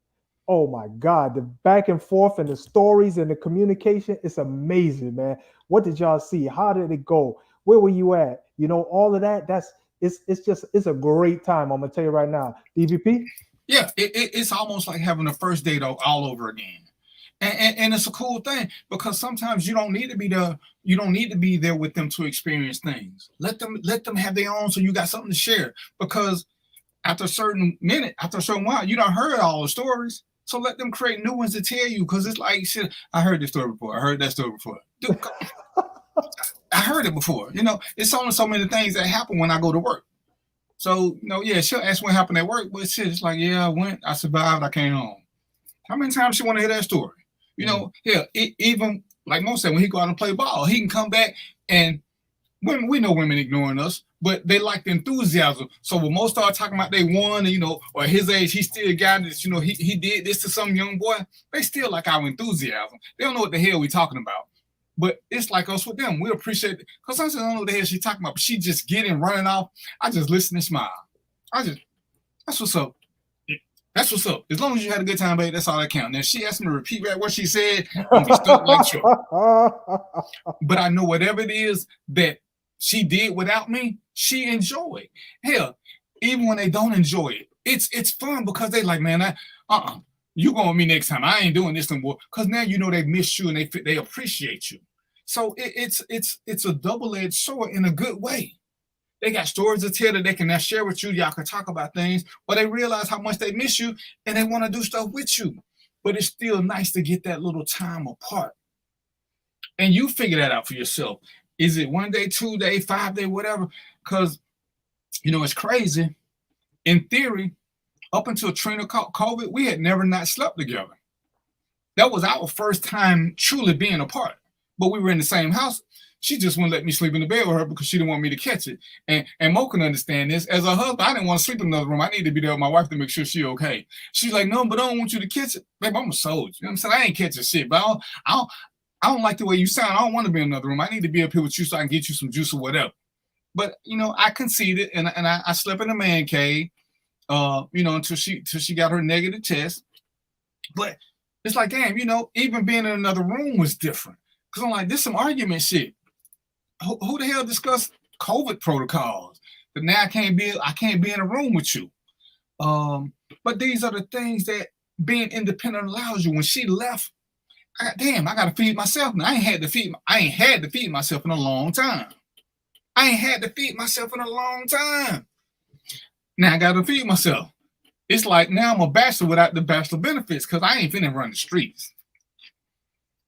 Oh my God, the back and forth and the stories and the communication, it's amazing, man. What did y'all see? How did it go? Where were you at? You know, all of that, it's a great time. I'm gonna tell you right now. DVP? Yeah, it's almost like having a first date all over again. And it's a cool thing, because sometimes you don't need to be there. You don't need to be there with them to experience things. Let them have their own, so you got something to share. Because after a certain while, you done heard all the stories. So let them create new ones to tell you. Because it's like, shit, I heard this story before. I heard that story before. Dude, I heard it before. You know, it's only so many things that happen when I go to work. So, you know, yeah, she'll ask what happened at work, but shit, it's like, yeah, I went, I survived, I came home. How many times she want to hear that story? You know, even like Mo said, when he go out and play ball, he can come back, and we know women ignoring us, but they like the enthusiasm. So when Mo start talking about they won, and, you know, or his age, he still got this, you know, he did this to some young boy, they still like our enthusiasm. They don't know what the hell we talking about. But it's like us with them. We appreciate it. Because sometimes I don't know what the hell she talking about, but she just getting running off. I just listen and smile. That's what's up. That's what's up. As long as you had a good time, babe, that's all that counts. Now, if she asked me to repeat back what she said, I'm going to be stuck like sure. But I know whatever it is that she did without me, she enjoyed. Hell, even when they don't enjoy it, it's fun, because they like, man, you going with me next time. I ain't doing this no more. Because now you know they miss you and they appreciate you. So it's a double-edged sword in a good way. They got stories to tell that they can now share with you. Y'all can talk about things, but they realize how much they miss you and they want to do stuff with you. But it's still nice to get that little time apart. And you figure that out for yourself. Is it 1 day, 2 day, 5 day, whatever? Because, you know, it's crazy. In theory, up until Trina caught COVID, we had never not slept together. That was our first time truly being apart. But we were in the same house. She just wouldn't let me sleep in the bed with her because she didn't want me to catch it. And Mo can understand this. As a husband, I didn't want to sleep in another room. I need to be there with my wife to make sure she's okay. She's like, no, but I don't want you to catch it. Babe, I'm a soldier. You know what I'm saying? I ain't catching shit, but I don't like the way you sound. I don't want to be in another room. I need to be up here with you so I can get you some juice or whatever. But, you know, I conceded, and I slept in the man cave, you know, until she got her negative test. But it's like, damn, you know, even being in another room was different. Because I'm like, this some argument shit. Who the hell discussed COVID protocols? But now I can't be in a room with you. But these are the things that being independent allows you. When she left, I got to feed myself now. I ain't had to feed myself in a long time. Now I got to feed myself. It's like now I'm a bachelor without the bachelor benefits, because I ain't finna run the streets.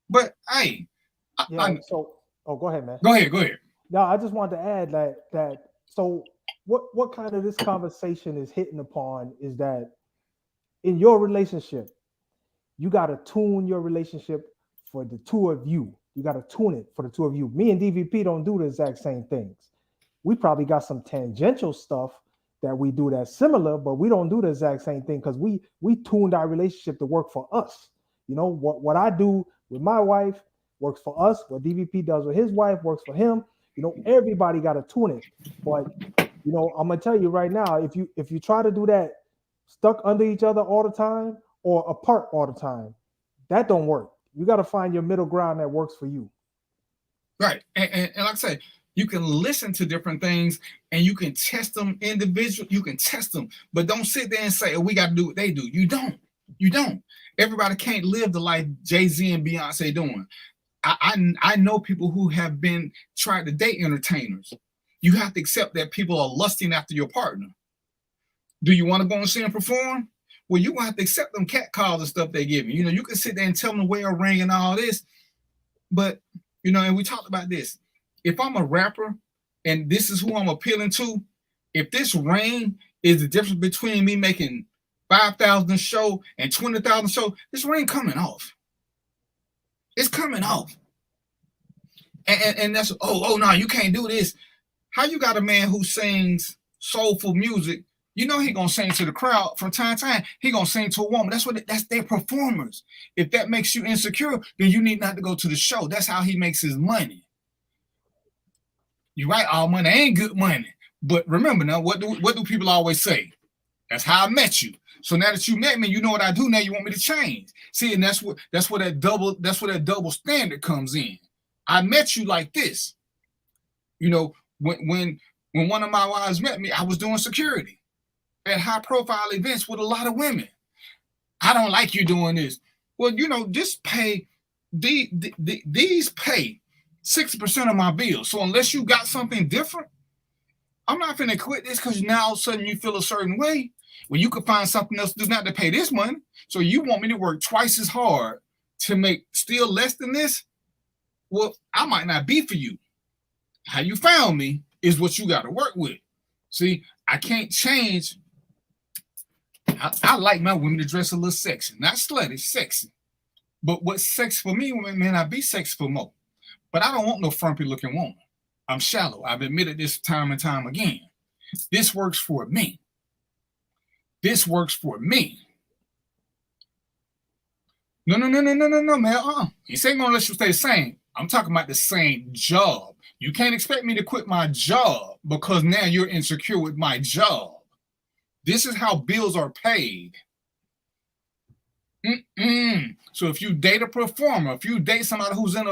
But hey, go ahead, man. Go ahead. No, I just wanted to add that. So what kind of this conversation is hitting upon is that in your relationship, you got to tune your relationship for the two of you. You got to tune it for the two of you. Me and DVP don't do the exact same things. We probably got some tangential stuff that we do that's similar, but we don't do the exact same thing because we tuned our relationship to work for us. You know, what I do with my wife works for us. What DVP does with his wife works for him. You know, everybody got to tune it. But you know, I'm gonna tell you right now, if you try to do that stuck under each other all the time or apart all the time, that don't work. You got to find your middle ground that works for you. Right. And like I say, you can listen to different things and you can test them individually. You can test them, but don't sit there and say, oh, we got to do what they do. You don't. You don't. Everybody can't live the life Jay-Z and Beyonce doing. I know people who have been tried to date entertainers. You have to accept that people are lusting after your partner. Do you want to go and see them perform? Well, you're going to have to accept them cat calls and stuff they give you. You know, you can sit there and tell them to wear a ring and all this. But, you know, and we talked about this. If I'm a rapper and this is who I'm appealing to, if this ring is the difference between me making 5,000 a show and 20,000 a show, this ring coming off. It's coming off. And that's, oh, no, you can't do this. How you got a man who sings soulful music? You know he gonna sing to the crowd from time to time. He gonna sing to a woman. That's their performers. If that makes you insecure, then you need not to go to the show. That's how he makes his money. You're right, all money ain't good money. But remember now, what do people always say? That's how I met you. So now that you met me, you know what I do. Now you want me to change. See, and that's where that double standard comes in. I met you like this. You know, when one of my wives met me, I was doing security at high-profile events with a lot of women. I don't like you doing this. Well, you know, just pay these pay 60% of my bills. So unless you got something different, I'm not finna quit this because now all of a sudden you feel a certain way. Well, you could find something else to do not to pay this money. So you want me to work twice as hard to make still less than this? Well, I might not be for you. How you found me is what you got to work with. See, I can't change. I like my women to dress a little sexy, not slutty, sexy. But what's sexy for me may not be sexy for Mo. But I don't want no frumpy looking woman. I'm shallow. I've admitted this time and time again. This works for me. This works for me. No, man. He ain't gonna let you stay the same. I'm talking about the same job. You can't expect me to quit my job because now you're insecure with my job. This is how bills are paid. So if you date a performer, if you date somebody who's in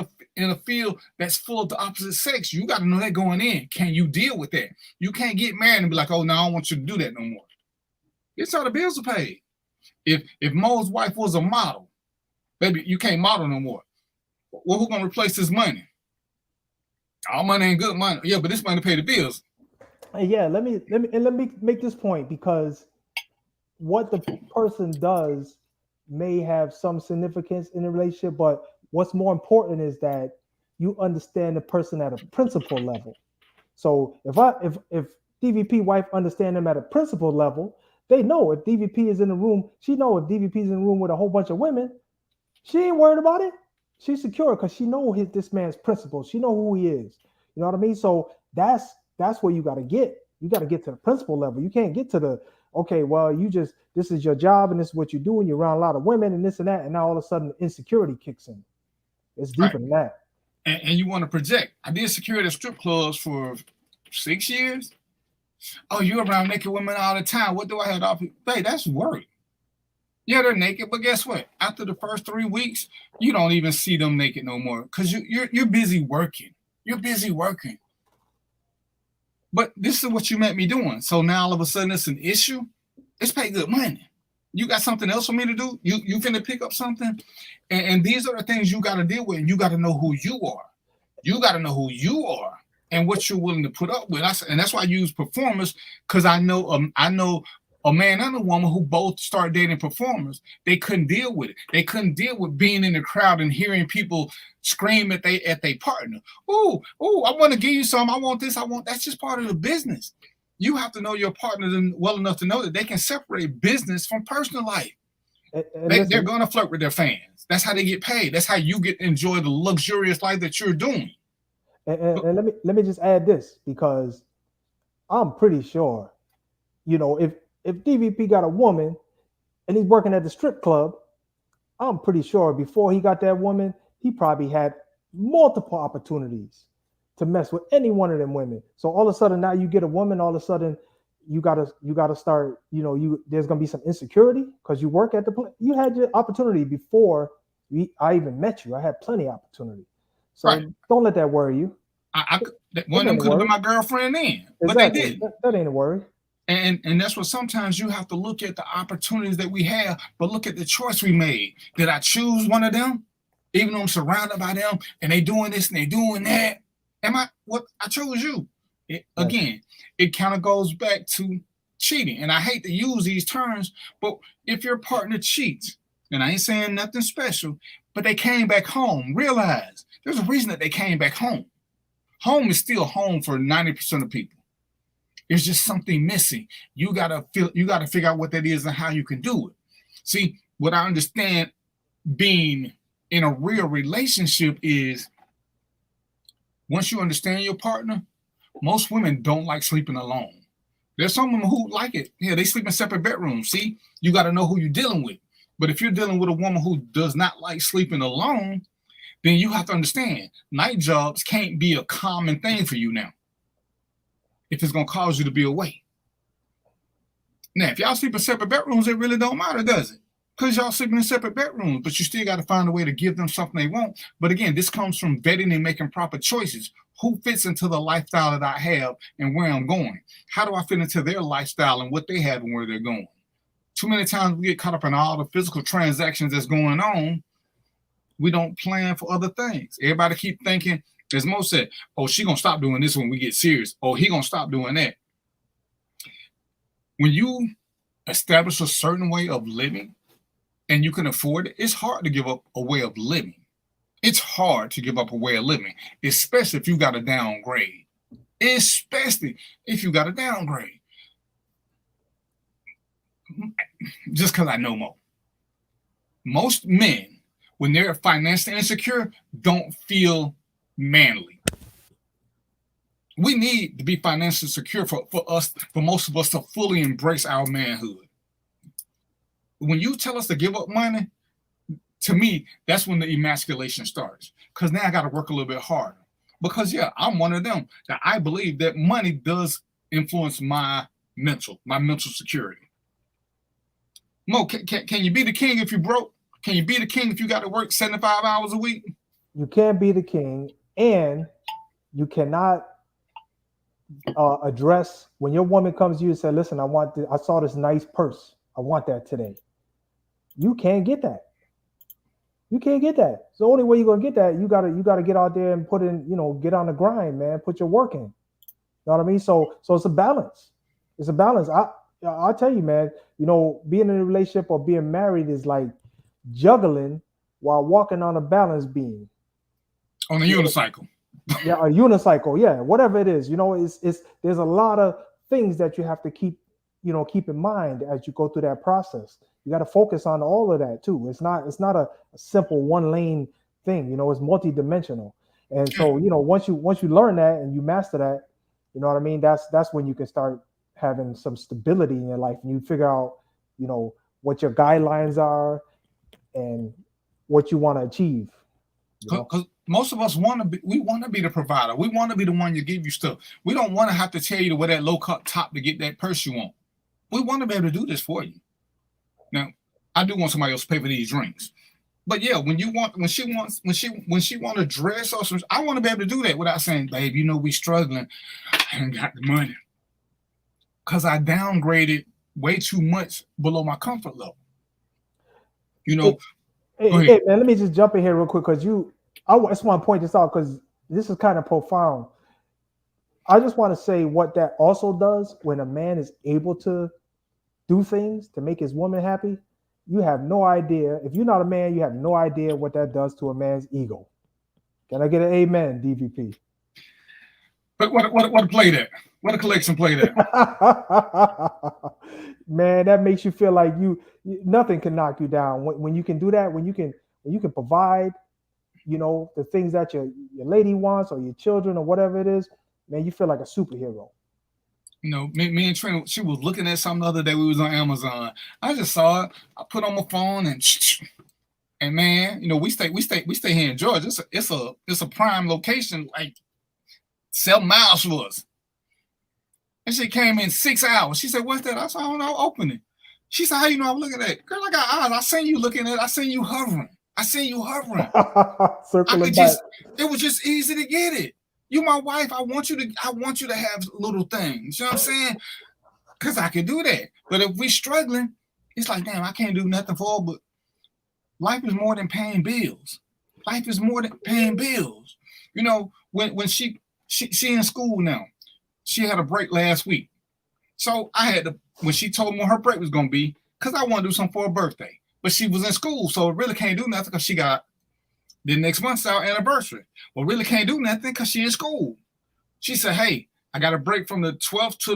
a field that's full of the opposite sex, you got to know that going in. Can you deal with that? You can't get married and be like, oh, no, I don't want you to do that no more. It's how the bills are paid. If Mo's wife was a model, baby, you can't model no more. Well, who's gonna replace this money? All money ain't good money. Yeah, but this money pay the bills. Yeah, let me make this point because what the person does may have some significance in the relationship, but what's more important is that you understand the person at a principal level. So if DVP wife understand them at a principal level, they know if DVP is in the room, she know if DVP is in the room with a whole bunch of women, she ain't worried about it. She's secure because she know this man's principles. She know who he is. You know what I mean? So that's where you got to get. You got to get to the principal level. You can't get to the, okay, well, this is your job and this is what you do and you're around a lot of women and this and that. And now all of a sudden insecurity kicks in. It's deeper than that. And you want to project. I did security at strip clubs for 6 years. Oh, you're around naked women all the time. What do I have to offer? Hey, that's work. Yeah, they're naked, but guess what? After the first 3 weeks, you don't even see them naked no more because you're busy working. You're busy working. But this is what you met me doing. So now all of a sudden it's an issue. It's pay good money. You got something else for me to do? You finna pick up something? And these are the things you got to deal with. And you got to know who you are. You got to know who you are and what you're willing to put up with. And that's why I use performers because I know a man and a woman who both start dating performers, they couldn't deal with it. They couldn't deal with being in the crowd and hearing people scream at their partner. Oh, I want to give you some. I want this. That's just part of the business. You have to know your partner well enough to know that they can separate business from personal life. They're going to flirt with their fans. That's how they get paid. That's how you get to enjoy the luxurious life that you're doing. And let me just add this, because I'm pretty sure, if DVP got a woman and he's working at the strip club, I'm pretty sure before he got that woman, he probably had multiple opportunities to mess with any one of them women. So all of a sudden now you get a woman, all of a sudden you gotta start, there's gonna be some insecurity because you work at the place. You had your opportunity before I even met you. I had plenty of opportunity. So don't let that worry you. One of them could have been my girlfriend then, but they didn't. That ain't a worry. And that's what sometimes you have to look at the opportunities that we have, but look at the choice we made. Did I choose one of them? Even though I'm surrounded by them and they doing this and they doing that. I chose you. Again, it kind of goes back to cheating. And I hate to use these terms, but if your partner cheats, and I ain't saying nothing special, but they came back home, realize there's a reason that they came back home. Home is still home for 90% of people. There's just something missing. You gotta figure out what that is and how you can do it. See, what I understand being in a real relationship is once you understand your partner, most women don't like sleeping alone. There's some women who like it. Yeah, they sleep in separate bedrooms. See, you got to know who you're dealing with. But if you're dealing with a woman who does not like sleeping alone, then you have to understand night jobs can't be a common thing for you now. If it's going to cause you to be away. Now, if y'all sleep in separate bedrooms, it really don't matter, does it? Because y'all sleeping in separate bedrooms, but you still got to find a way to give them something they want. But again, this comes from vetting and making proper choices. Who fits into the lifestyle that I have and where I'm going? How do I fit into their lifestyle and what they have and where they're going? Too many times we get caught up in all the physical transactions that's going on. We don't plan for other things. Everybody keep thinking, as Mo said, oh, she going to stop doing this when we get serious. Oh, he going to stop doing that. When you establish a certain way of living and you can afford it, it's hard to give up a way of living. It's hard to give up a way of living, especially if you got to downgrade. Especially if you got to downgrade. Just because I know Mo. Most men, when they're financially insecure, don't feel manly. We need to be financially secure for most of us to fully embrace our manhood. When you tell us to give up money, to me, that's when the emasculation starts. Because now I got to work a little bit harder. Because, yeah, I'm one of them that I believe that money does influence my mental security. Mo, can you be the king if you broke? Can you be the king if you got to work 75 hours a week? You can't be the king, and you cannot address when your woman comes to you and says, listen, I saw this nice purse. I want that today. You can't get that. You can't get that. So the only way you're gonna get that, you gotta get out there and put in, get on the grind, man. Put your work in. You know what I mean? So it's a balance. It's a balance. I'll tell you, man, being in a relationship or being married is like juggling while walking on a balance beam. On a unicycle. Yeah, a unicycle. Yeah, whatever it is. It's there's a lot of things that you have to keep in mind as you go through that process. You got to focus on all of that too. It's not a simple one lane thing. It's multidimensional. And so, once you learn that and you master that, you know what I mean? That's when you can start having some stability in your life, and you figure out, what your guidelines are and what you want to achieve. Because most of us want to be the provider. We want to be the one to give you stuff. We don't want to have to tell you to wear that low cut top to get that purse you want. We want to be able to do this for you. Now, I do want somebody else to pay for these drinks. But yeah, when she want to dress or something, I want to be able to do that without saying, babe, we struggling. I ain't got the money. Because I downgraded way too much below my comfort level. Hey, man, let me just jump in here real quick because I just want to point this out because this is kind of profound. I just want to say what that also does when a man is able to do things to make his woman happy. You have no idea. If you're not a man, you have no idea what that does to a man's ego. Can I get an amen, DVP? But what play that? What a collection play that? Man, that makes you feel like you nothing can knock you down when you can do that. When you and you can provide, the things that your lady wants or your children or whatever it is, man, you feel like a superhero. Me and Trina, she was looking at something the other day. We was on Amazon. I just saw it. I put on my phone and man, we stay here in Georgia. It's a prime location, like 7 miles from us. And she came in 6 hours. She said, "What's that?" I said, "I don't know. Open it." She said, "How you know I'm looking at it?" Girl, I got eyes. I seen you looking at it. I seen you hovering. Circling back. It was just easy to get it. You my wife. I want you to have little things. You know what I'm saying? Because I can do that. But if we struggling, it's like, damn, I can't do nothing for her. But life is more than paying bills. Life is more than paying bills. When she in school now, she had a break last week. So I had to, when she told me when her break was gonna be, because I want to do something for her birthday. But she was in school, so really can't do nothing because she got the next month's our anniversary. Well, really can't do nothing because she in school. She said, "Hey, I got a break from the 12th to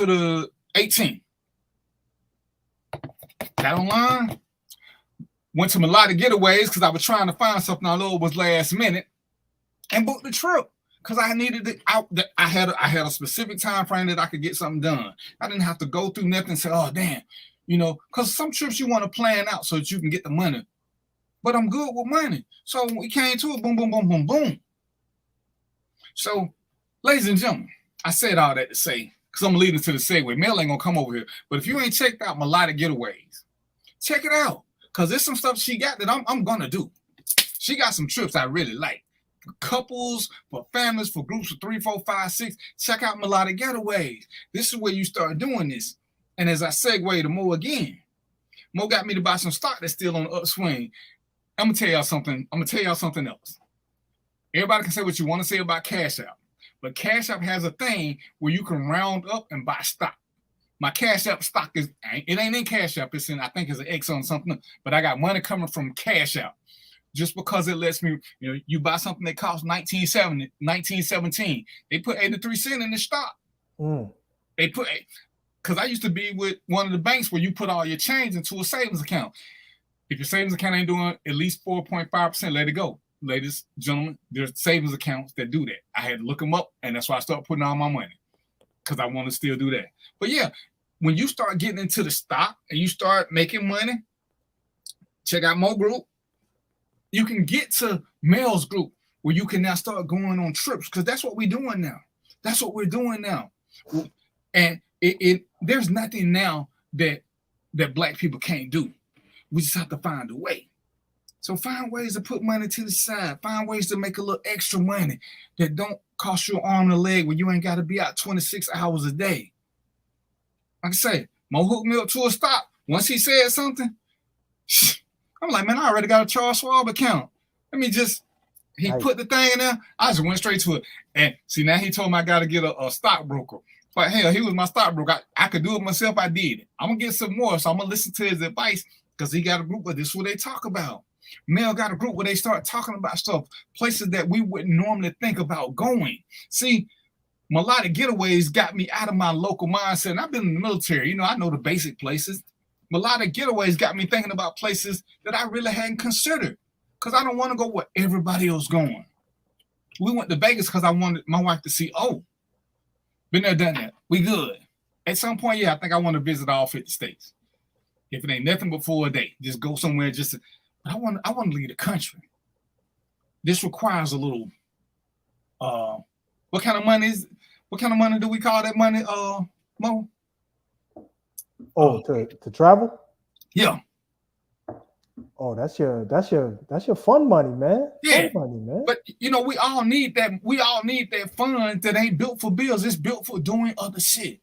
the 18th." Got online, went to a lot of getaways because I was trying to find something I know was last minute, and booked the trip because I needed it out. I had a specific time frame that I could get something done. I didn't have to go through nothing and say, "Oh damn," because some trips you want to plan out so that you can get the money. But I'm good with money. So we came to it, boom, boom, boom, boom, boom. So, ladies and gentlemen, I said all that to say, because I'm leading to the segue. Mel ain't going to come over here. But if you ain't checked out Melodic Getaways, check it out. Because there's some stuff she got that I'm going to do. She got some trips I really like. For couples, for families, for groups of 3, 4, 5, 6. Check out Melodic Getaways. This is where you start doing this. And as I segue to Mo again, Mo got me to buy some stock that's still on the upswing. I'm gonna tell y'all something. I'm gonna tell y'all something else. Everybody can say what you want to say about Cash App, but Cash App has a thing where you can round up and buy stock. My Cash App stock it ain't in Cash App. It's in, I think it's an X on something, but I got money coming from Cash App just because it lets me, you buy something that costs $19.17. They put 83 cents in the stock. They put, because I used to be with one of the banks where you put all your change into a savings account. If your savings account ain't doing at least 4.5%, let it go. Ladies, gentlemen, there's savings accounts that do that. I had to look them up, and that's why I started putting all my money, because I want to still do that. But yeah, when you start getting into the stock and you start making money, check out Mo Group. You can get to Mel's group where you can now start going on trips, because that's what we're doing now. That's what we're doing now. And there's nothing now that Black people can't do. We just have to find a way. So find ways to put money to the side. Find ways to make a little extra money that don't cost you an arm and a leg when you ain't got to be out 26 hours a day. Like I say, Mo hooked me up to a stop. Once he said something, I'm like, man, I already got a Charles Schwab account. He put the thing in there. I just went straight to it. And see, now he told me I got to get a stockbroker. But hell, he was my stockbroker. I could do it myself. I did it. I'm going to get some more. So I'm going to listen to his advice, because he got a group where this is what they talk about. Mel got a group where they start talking about stuff, places that we wouldn't normally think about going. See, Melodic Getaways got me out of my local mindset. And I've been in the military. I know the basic places. Melodic Getaways got me thinking about places that I really hadn't considered, because I don't want to go where everybody else going. We went to Vegas because I wanted my wife to see, been there, done that. We good. At some point, yeah, I think I want to visit all 50 states. If it ain't nothing but for a day, just go somewhere. But I want to leave the country. This requires a little. What kind of money do we call that money, Mo? To travel? Yeah. Oh, that's your fun money, man. Yeah. Fun money, man. But we all need that. We all need that fund that ain't built for bills. It's built for doing other shit.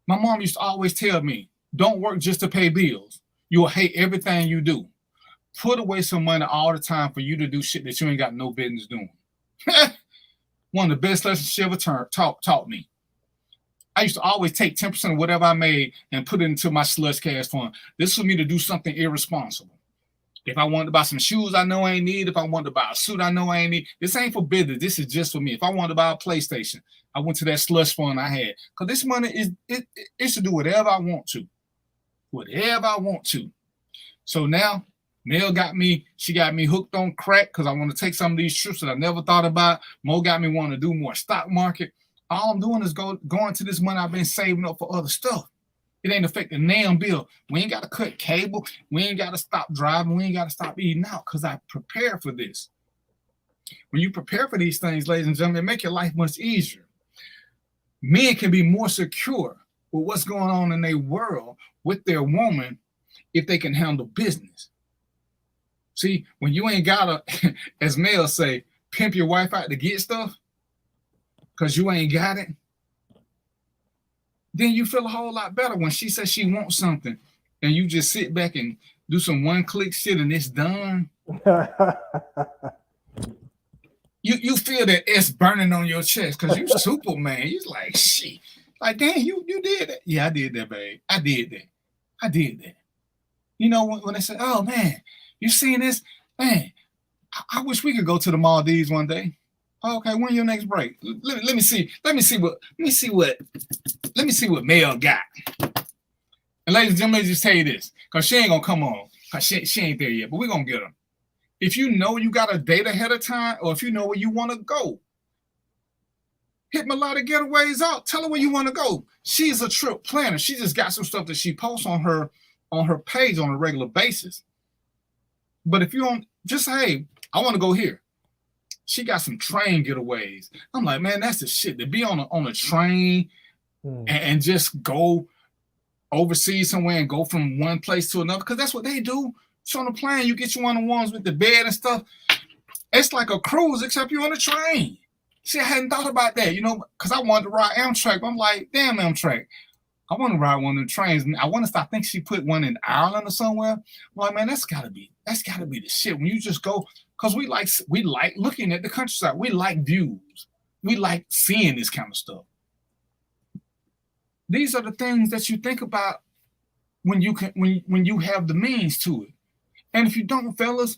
My mom used to always tell me, don't work just to pay bills. You'll hate everything you do. Put away some money all the time for you to do shit that you ain't got no business doing. One of the best lessons she ever taught me. I used to always take 10% of whatever I made and put it into my slush cash fund. This is for me to do something irresponsible. If I wanted to buy some shoes I know I ain't need, if I wanted to buy a suit I know I ain't need, this ain't for business. This is just for me. If I wanted to buy a PlayStation, I went to that slush fund I had. Because this money it should do whatever I want to. Whatever I want to. So now Mel got me, she got me hooked on crack because I want to take some of these trips that I never thought about. Mo got me wanting to do more stock market. All I'm doing is going to this money I've been saving up for other stuff. It ain't affecting damn bill. We ain't got to cut cable. We ain't got to stop driving. We ain't got to stop eating out because I prepared for this. When you prepare for these things, ladies and gentlemen, it make your life much easier. Men can be more secure with what's going on in their world with their woman if they can handle business. See, when you ain't got to, as Mel say, pimp your wife out to get stuff because you ain't got it, then you feel a whole lot better when she says she wants something and you just sit back and do some one-click shit and it's done. You feel that S burning on your chest because you Superman. You're like, shit. Like, damn, you did that. Yeah, I did that, babe. I did that. You know, when they say, oh, man, you seen this? Man, I wish we could go to the Maldives one day. Okay, when your next break? Let me see what Mel got. And ladies and gentlemen, let me just tell you this, because she ain't gonna come on, because she ain't there yet, but we're gonna get her. If you know you got a date ahead of time, or if you know where you want to go, hit Melodic Getaways out. Tell her where you want to go. She's a trip planner. She just got some stuff that she posts on her page on a regular basis. But if you don't, just say, hey, I want to go here. She got some train getaways. I'm like, man, that's the shit. To be on a train and just go overseas somewhere and go from one place to another, because that's what they do. It's on the plane. You get you one of the ones with the bed and stuff. It's like a cruise, except you're on a train. See, I hadn't thought about that, you know, because I wanted to ride Amtrak. But I'm like, damn, Amtrak. I want to ride one of the trains. I want to stop. I think she put one in Ireland or somewhere. I'm like, man, that's gotta be the shit. When you just go, because we like looking at the countryside. We like views. We like seeing this kind of stuff. These are the things that you think about when you have the means to it. And if you don't, fellas,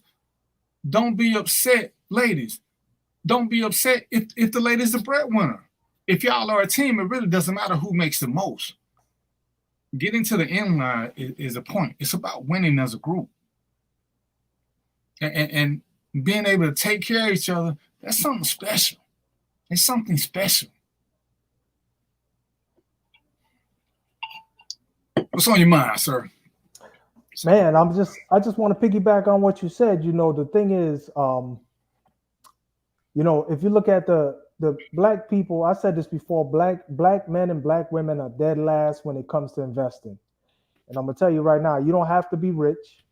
don't be upset, ladies. Don't be upset if the lady's the breadwinner. If y'all are a team, it really doesn't matter who makes the most. Getting to the end line is a point. It's about winning as a group. And being able to take care of each other, that's something special. It's something special. What's on your mind, sir? Man, I just want to piggyback on what you said. You know, the thing is, you know, if you look at the black people, I said this before, black men and black women are dead last when it comes to investing. And I'm gonna tell you right now, you don't have to be rich.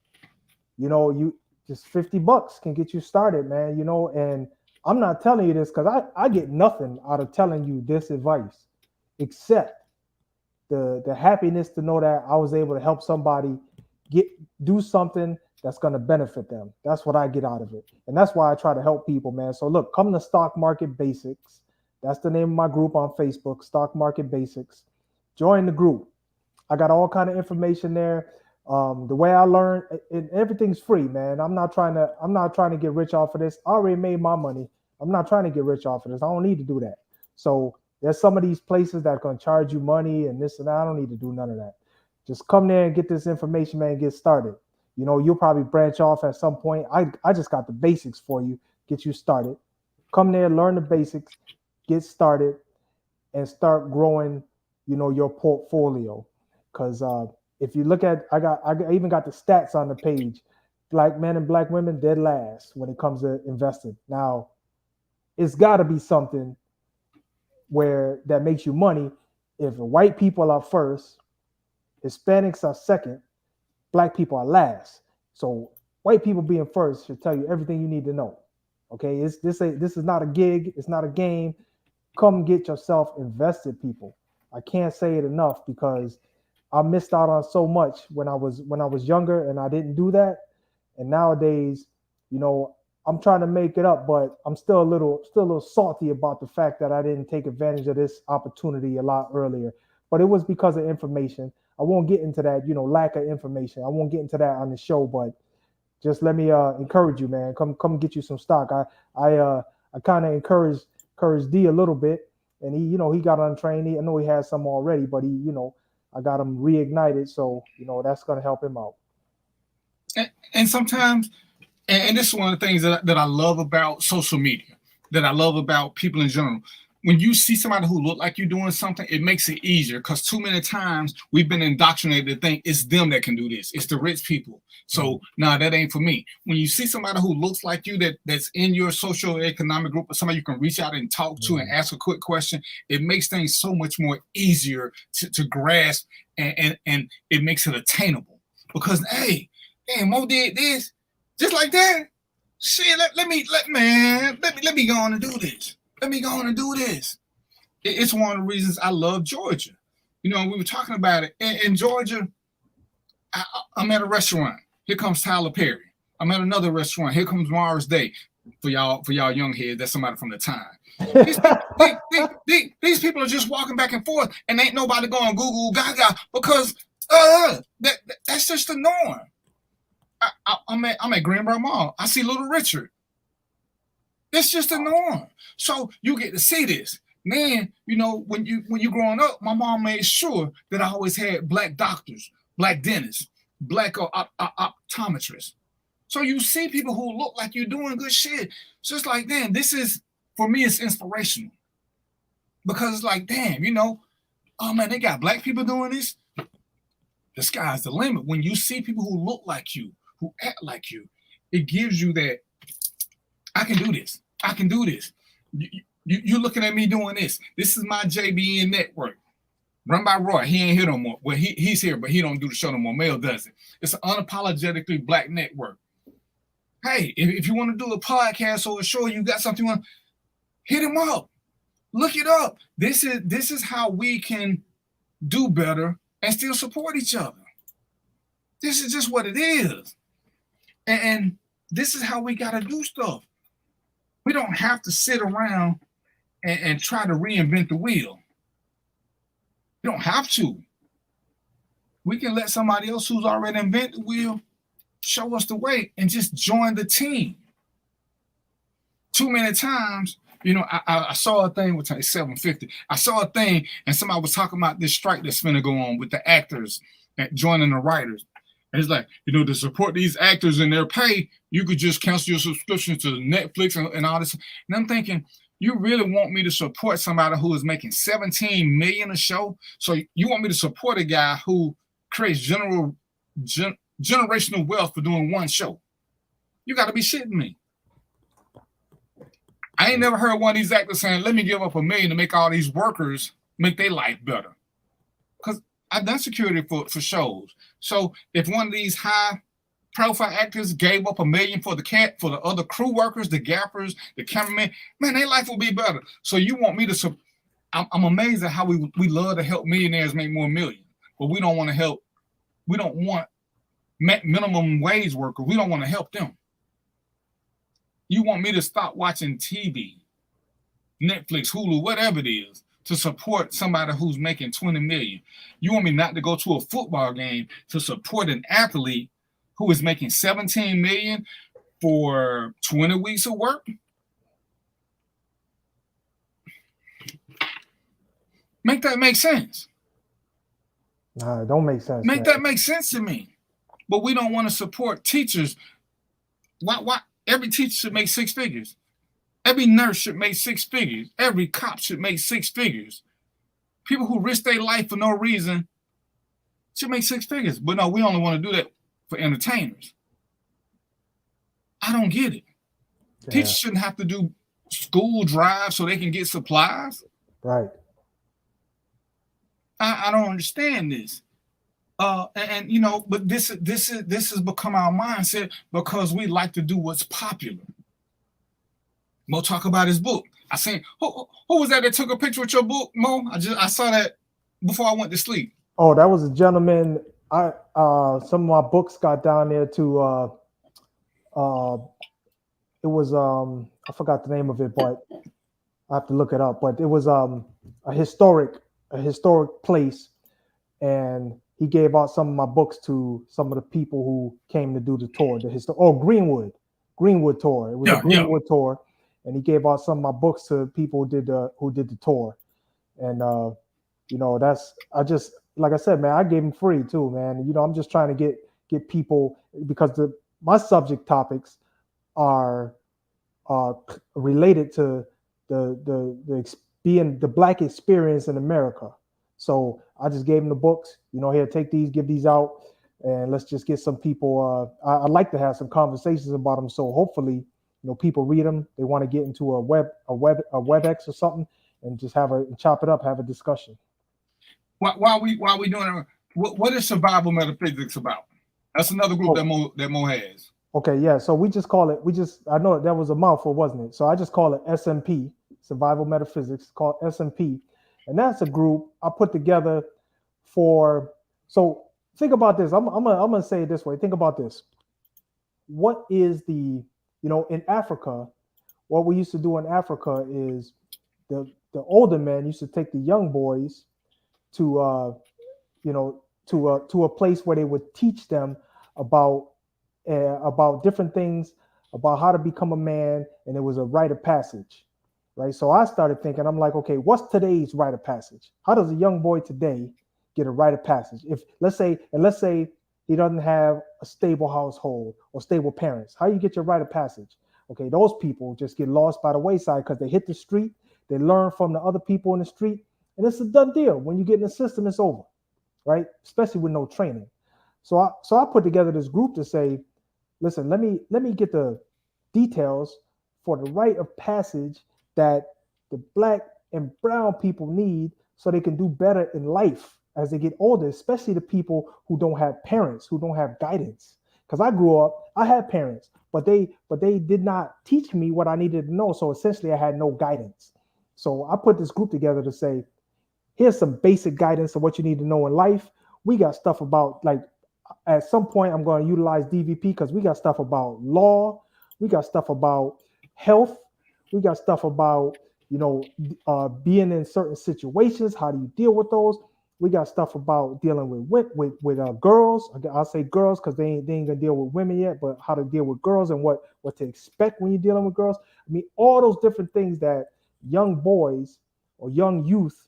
You know, you just $50 can get you started, man. You know, and I'm not telling you this because I get nothing out of telling you this advice, except the happiness to know that I was able to help somebody do something that's going to benefit them. That's what I get out of it. And that's why I try to help people, man. So look, come to Stock Market Basics. That's the name of my group on Facebook, Stock Market Basics. Join the group. I got all kind of information there. The way I learn, everything's free, man. I'm not trying to get rich off of this. I already made my money. I'm not trying to get rich off of this. I don't need to do that. So there's some of these places that are going to charge you money and this and that. I don't need to do none of that. Just come there and get this information, man, and get started. You know, you'll probably branch off at some point. I just got the basics for you, get you started. Come there, learn the basics, get started, and start growing, you know, your portfolio. Because if you look at, I even got the stats on the page. Black men and black women dead last when it comes to investing. Now, it's got to be something where that makes you money. If white people are first, Hispanics are second, black people are last. So white people being first should tell you everything you need to know. Okay, this is not a gig, it's not a game. Come get yourself invested, people. I can't say it enough because I missed out on so much when I was younger and I didn't do that. And nowadays, you know, I'm trying to make it up, but I'm still a little salty about the fact that I didn't take advantage of this opportunity a lot earlier. But it was because of information. I won't get into that, you know, lack of information. I won't get into that on the show, but just let me encourage you, man. Come get you some stock. I kind of encourage D a little bit, and he got untrained. I know he has some already, but I got him reignited, so that's gonna help him out. And sometimes, and this is one of the things that I love about social media, that I love about people in general. When you see somebody who look like you're doing something, it makes it easier, because too many times we've been indoctrinated to think it's them that can do this. It's the rich people. So nah, that ain't for me. When you see somebody who looks like you, that's in your social economic group, or somebody you can reach out and talk to and ask a quick question, it makes things so much more easier to grasp, and it makes it attainable. Because hey, damn, Mo did this just like that. Shit, let me go on and do this. Let me go on and do this. It's one of the reasons I love Georgia. We were talking about it. In Georgia, I'm at a restaurant. Here comes Tyler Perry. I'm at another restaurant. Here comes Morris Day. For y'all young heads, that's somebody from the time. These people are just walking back and forth, and ain't nobody going Google Gaga, because that's just the norm. I'm at Greenbrier Mall. I see Little Richard. It's just a norm. So you get to see this. Man, when you growing up, my mom made sure that I always had black doctors, black dentists, black optometrists. So you see people who look like you're doing good shit. So it's like, damn, this is, for me, it's inspirational. Because it's like, damn, oh man, they got black people doing this. The sky's the limit. When you see people who look like you, who act like you, it gives you that, I can do this. I can do this. You're looking at me doing this. This is my JBN network, run by Roy. He ain't here no more. Well, he's here, but he don't do the show no more. Mel does it. It's an unapologetically black network. Hey, if you want to do a podcast or a show, you got something you want, hit him up. Look it up. This is how we can do better and still support each other. This is just what it is. And this is how we got to do stuff. We don't have to sit around and try to reinvent the wheel. You don't have to. We can let somebody else who's already invented the wheel show us the way and just join the team. Too many times, I saw a thing with 750. I saw a thing and somebody was talking about this strike that's going to go on with the actors joining the writers. And it's like, to support these actors and their pay, you could just cancel your subscription to Netflix and all this. And I'm thinking, you really want me to support somebody who is making $17 million a show? So you want me to support a guy who creates generational wealth for doing one show? You got to be shitting me. I ain't never heard one of these actors saying, let me give up $1 million to make all these workers make their life better. Because I've done security for shows. So if one of these high profile actors gave up $1 million for the other crew workers, the gaffers, the cameramen, man, their life will be better. So you want me to I'm amazed at how we love to help millionaires make more millions, but we don't want to help. We don't want minimum wage workers. We don't want to help them. You want me to stop watching TV, Netflix, Hulu, whatever it is, to support somebody who's making $20 million. You want me not to go to a football game to support an athlete who is making $17 million for 20 weeks of work? Make that make sense. Nah, it don't make sense. Make that make sense to me. But we don't want to support teachers. Why? Every teacher should make 6 figures. Every nurse should make 6 figures. Every cop should make 6 figures. People who risk their life for no reason should make 6 figures. But no, we only want to do that for entertainers. I don't get it. Yeah. Teachers shouldn't have to do school drives so they can get supplies. Right. I don't understand this. But this has become our mindset because we like to do what's popular. Mo talk about his book. I seen who was that took a picture with your book, Mo? I saw that before I went to sleep. Oh, that was a gentleman. Some of my books got down there to it was I forgot the name of it, but I have to look it up. But it was a historic place, and he gave out some of my books to some of the people who came to do the tour. Greenwood tour. It was a Greenwood tour, and he gave out some of my books to people who did the tour. And like I said, man, I gave them free too, man. I'm just trying to get people, because my subject topics are related to being the Black experience in America. So I just gave them the books. Here, take these, give these out, and let's just get some people. I'd like to have some conversations about them. So hopefully, people read them. They want to get into a WebEx or something, and just chop it up, have a discussion. While we doing it, what is survival metaphysics about? That's another group that Mo has. Okay, yeah. So we just call it. I know that was a mouthful, wasn't it? So I just call it SMP, Survival Metaphysics, called SMP, and that's a group I put together for. So think about this. I'm gonna say it this way. Think about this. What is in Africa? What we used to do in Africa is the older men used to take the young boys to a place where they would teach them about different things, about how to become a man, and it was a rite of passage, right? So I started thinking, I'm like, okay, what's today's rite of passage? How does a young boy today get a rite of passage? If let's say he doesn't have a stable household or stable parents, how you get your rite of passage? Okay, those people just get lost by the wayside because they hit the street, they learn from the other people in the street, and it's a done deal. When you get in the system, it's over, right? Especially with no training. So I put together this group to say, listen, let me get the details for the rite of passage that the Black and brown people need so they can do better in life as they get older, especially the people who don't have parents, who don't have guidance. Because I grew up, I had parents, but they did not teach me what I needed to know. So essentially I had no guidance. So I put this group together to say, here's some basic guidance of what you need to know in life. We got stuff about, like, at some point I'm going to utilize DVP because we got stuff about law. We got stuff about health. We got stuff about, being in certain situations. How do you deal with those? We got stuff about dealing with girls. I'll say girls because they ain't gonna deal with women yet, but how to deal with girls and what to expect when you're dealing with girls. I mean, all those different things that young boys or young youth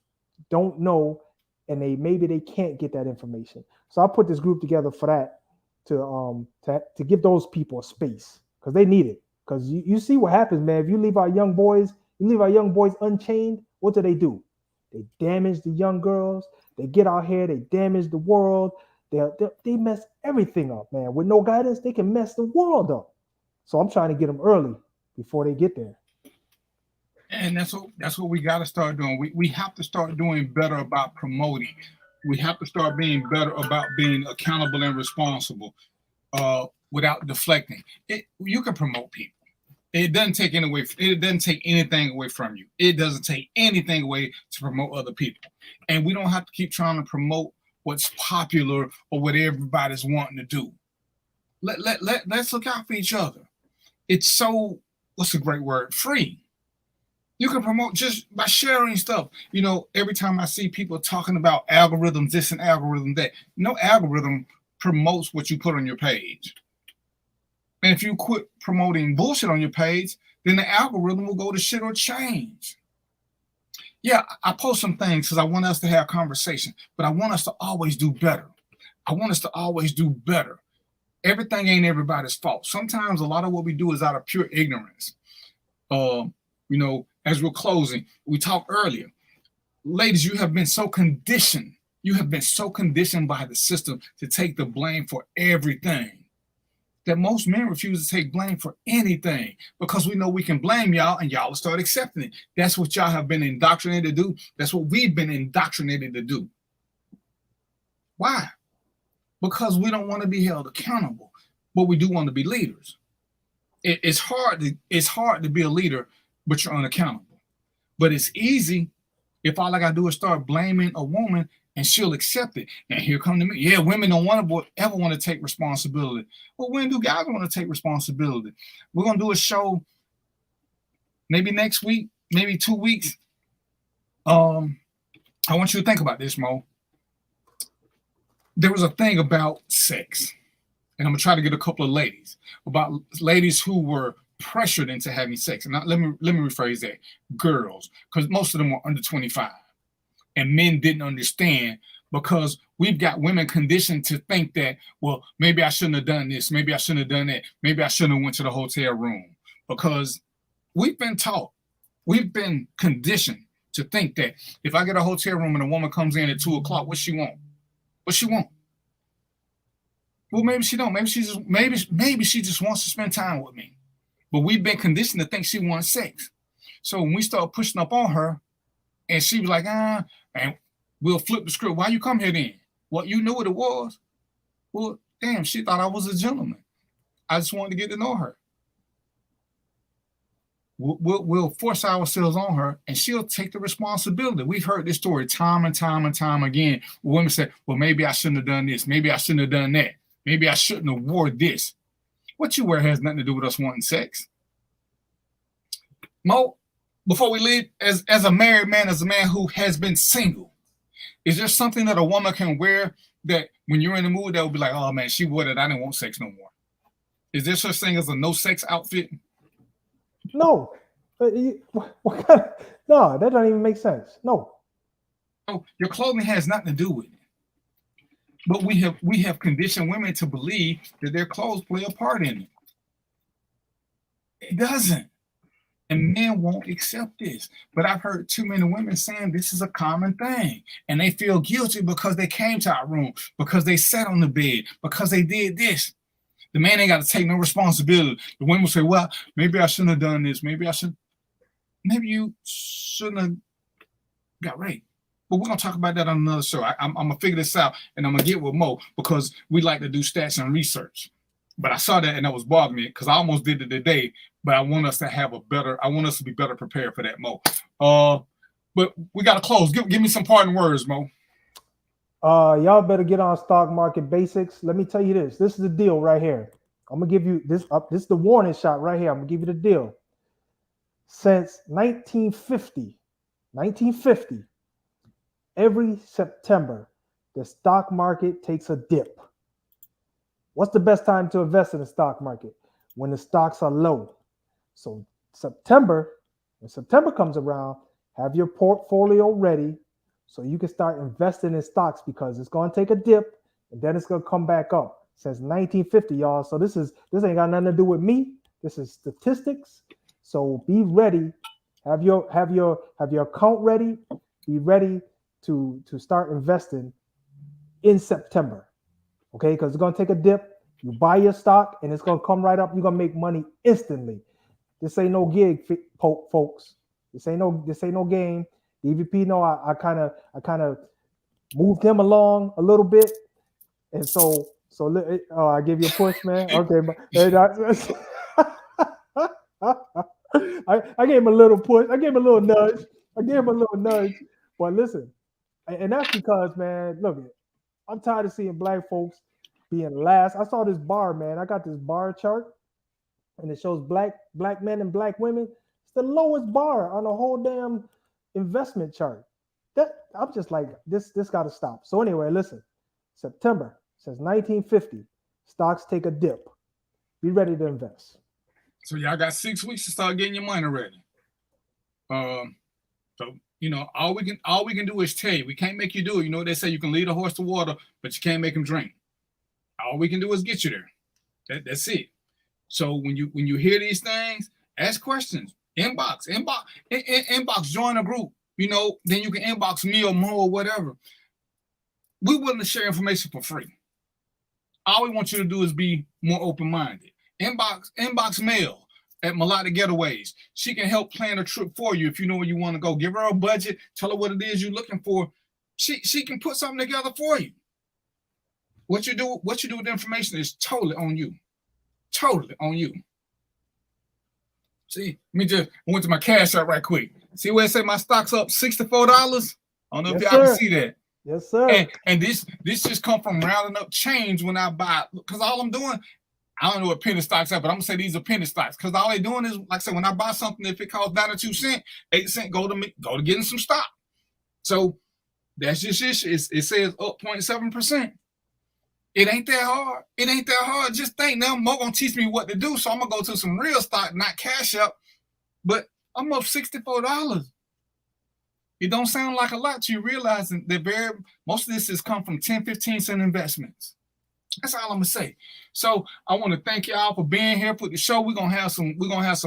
don't know, and maybe they can't get that information. So I put this group together for that, to give those people a space because they need it. Because you see what happens, man. If you leave our young boys unchained, what do? They damage the young girls. They get out here, they damage the world. They mess everything up, man. With no guidance, they can mess the world up. So I'm trying to get them early before they get there. And that's what we got to start doing. We have to start doing better about promoting. We have to start being better about being accountable and responsible, without deflecting. You can promote people. It doesn't take anything away from you. It doesn't take anything away to promote other people. And we don't have to keep trying to promote what's popular or what everybody's wanting to do. Let's look out for each other. It's so, what's a great word? Free. You can promote just by sharing stuff. Every time I see people talking about algorithms, this and algorithm that, no algorithm promotes what you put on your page. And if you quit promoting bullshit on your page, then the algorithm will go to shit or change. Yeah, I post some things because I want us to have conversation, but I want us to always do better. Everything ain't everybody's fault. Sometimes a lot of what we do is out of pure ignorance. As we're closing, we talked earlier. Ladies, you have been so conditioned. You have been so conditioned by the system to take the blame for everything that most men refuse to take blame for anything because we know we can blame y'all and y'all will start accepting it. That's what y'all have been indoctrinated to do. That's what we've been indoctrinated to do. Why? Because we don't want to be held accountable, but we do want to be leaders. It's hard to be a leader, but you're unaccountable. But it's easy if all I gotta do is start blaming a woman and she'll accept it. And here come to me. Yeah, women don't ever want to take responsibility. Well, when do guys want to take responsibility? We're gonna do a show maybe next week, maybe 2 weeks. I want you to think about this, Mo. There was a thing about sex, and I'm gonna try to get a couple of ladies who were pressured into having sex. And let me rephrase that: girls, because most of them were under 25. And men didn't understand because we've got women conditioned to think that, well, maybe I shouldn't have done this. Maybe I shouldn't have done that. Maybe I shouldn't have went to the hotel room, because we've been taught, we've been conditioned to think that if I get a hotel room and a woman comes in at 2:00, what she want? What she want? Well, maybe she don't. Maybe she just wants to spend time with me. But we've been conditioned to think she wants sex. So when we start pushing up on her, and she was like, and we'll flip the script. Why you come here then? What, you knew what it was? Well, damn, she thought I was a gentleman. I just wanted to get to know her. We'll force ourselves on her, and she'll take the responsibility. We've heard this story time and time and time again. Women say, well, maybe I shouldn't have done this. Maybe I shouldn't have done that. Maybe I shouldn't have wore this. What you wear has nothing to do with us wanting sex. Mo, before we leave, as a married man, as a man who has been single, is there something that a woman can wear that when you're in the mood that will be like, oh man, she wore that, I didn't want sex no more? Is there such thing as a no sex outfit? No. What kind of, no, that doesn't even make sense. No. Oh, your clothing has nothing to do with it. But we have conditioned women to believe that their clothes play a part in it. It doesn't. And men won't accept this. But I've heard too many women saying this is a common thing. And they feel guilty because they came to our room, because they sat on the bed, because they did this. The man ain't got to take no responsibility. The women will say, well, maybe I shouldn't have done this. Maybe you shouldn't have got raped. But we're going to talk about that on another show. I'm going to figure this out, and I'm going to get with Mo, because we like to do stats and research. But I saw that, and that was bothering me, because I almost did it today, but I want us to be better prepared for that, Mo. But we got to close. Give me some parting words, Mo. Y'all better get on stock market basics. Let me tell you this. This is the deal right here. I'm going to give you this. This is the warning shot right here. I'm going to give you the deal. Since 1950, every September, the stock market takes a dip. What's the best time to invest in the stock market? When the stocks are low. So when September comes around, have your portfolio ready so you can start investing in stocks, because it's going to take a dip and then it's going to come back up. Since 1950, y'all. So this ain't got nothing to do with me. This is statistics. So be ready. Have your account ready. Be ready to start investing in September. Okay, because it's gonna take a dip. You buy your stock and it's gonna come right up. You're gonna make money instantly. This ain't no gig, folks. This ain't no game. DVP, no, I kind of moved him along a little bit, and so I give you a push, man. Okay, I gave him a little push. I gave him a little nudge. But listen, and that's because, man, look, I'm tired of seeing black folks being last. I saw this bar, man. I got this bar chart, and it shows black men and black women. It's the lowest bar on the whole damn investment chart. That I'm just like, this got to stop. So anyway, listen, September, since 1950, stocks take a dip. Be ready to invest. So y'all got 6 weeks to start getting your money ready. So all we can do is tell you. We can't make you do it. You know what they say, you can lead a horse to water, but you can't make him drink. All we can do is get you there. That's it. So when you hear these things, ask questions. Inbox, join a group. Then you can inbox me or Mo or whatever. We're willing to share information for free. All we want you to do is be more open-minded. Inbox Mail at Melodic Getaways. She can help plan a trip for you if you know where you want to go. Give her a budget. Tell her what it is you're looking for. She can put something together for you. What you do with the information is totally on you. Totally on you. See, I went to my Cash App right quick. See where it say my stock's up $64? I don't know if y'all can see that. Yes, sir. And this just come from rounding up change when I buy, because all I'm doing, I don't know what penny stocks are, but I'm gonna say these are penny stocks, because all they're doing is, like I said, when I buy something, if it costs 92 cents, 8 cents go to getting some stock. So that's just it. It says up 0.7%. It ain't that hard. Just think. Now Mo gonna teach me what to do, so I'm gonna go to some real stock, not Cash App. But I'm up $64. It don't sound like a lot to you, realizing that most of this has come from 10, 15 cent investments. That's all I'm gonna say. So I want to thank y'all for being here for the show. We're gonna have some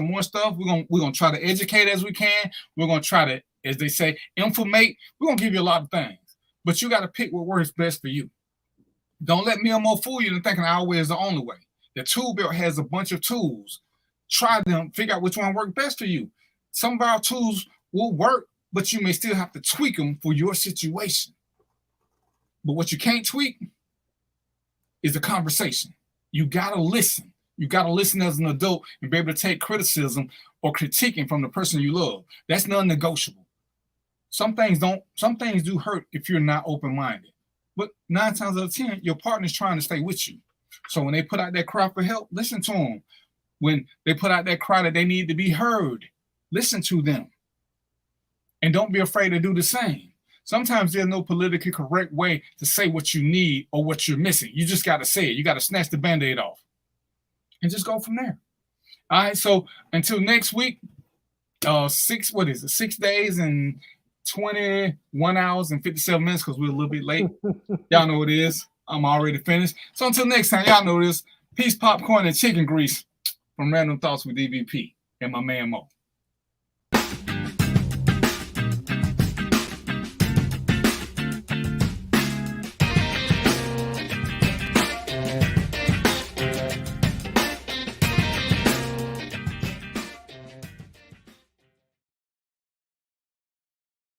more stuff. We're gonna try to educate as we can. We're gonna try to, as they say, informate. We're gonna give you a lot of things, but you got to pick what works best for you. Don't let me or Mo fool you into thinking our way is the only way. The tool belt has a bunch of tools. Try them, figure out which one works best for you. Some of our tools will work, but you may still have to tweak them for your situation. But what you can't tweak is the conversation. You got to listen. You got to listen as an adult and be able to take criticism or critiquing from the person you love. That's non-negotiable. Some things do hurt if you're not open-minded. But 9 times out of 10, your partner's trying to stay with you. So when they put out that cry for help, listen to them. When they put out that cry that they need to be heard, listen to them. And don't be afraid to do the same. Sometimes there's no politically correct way to say what you need or what you're missing. You just got to say it. You got to snatch the Band-Aid off and just go from there. All right. So until next week, 6 days and 21 hours and 57 minutes because we're a little bit late. Y'all know what it is. I'm already finished. So until next time, y'all know this. Peace, popcorn, and chicken grease from Random Thoughts with DVP and my man Mo.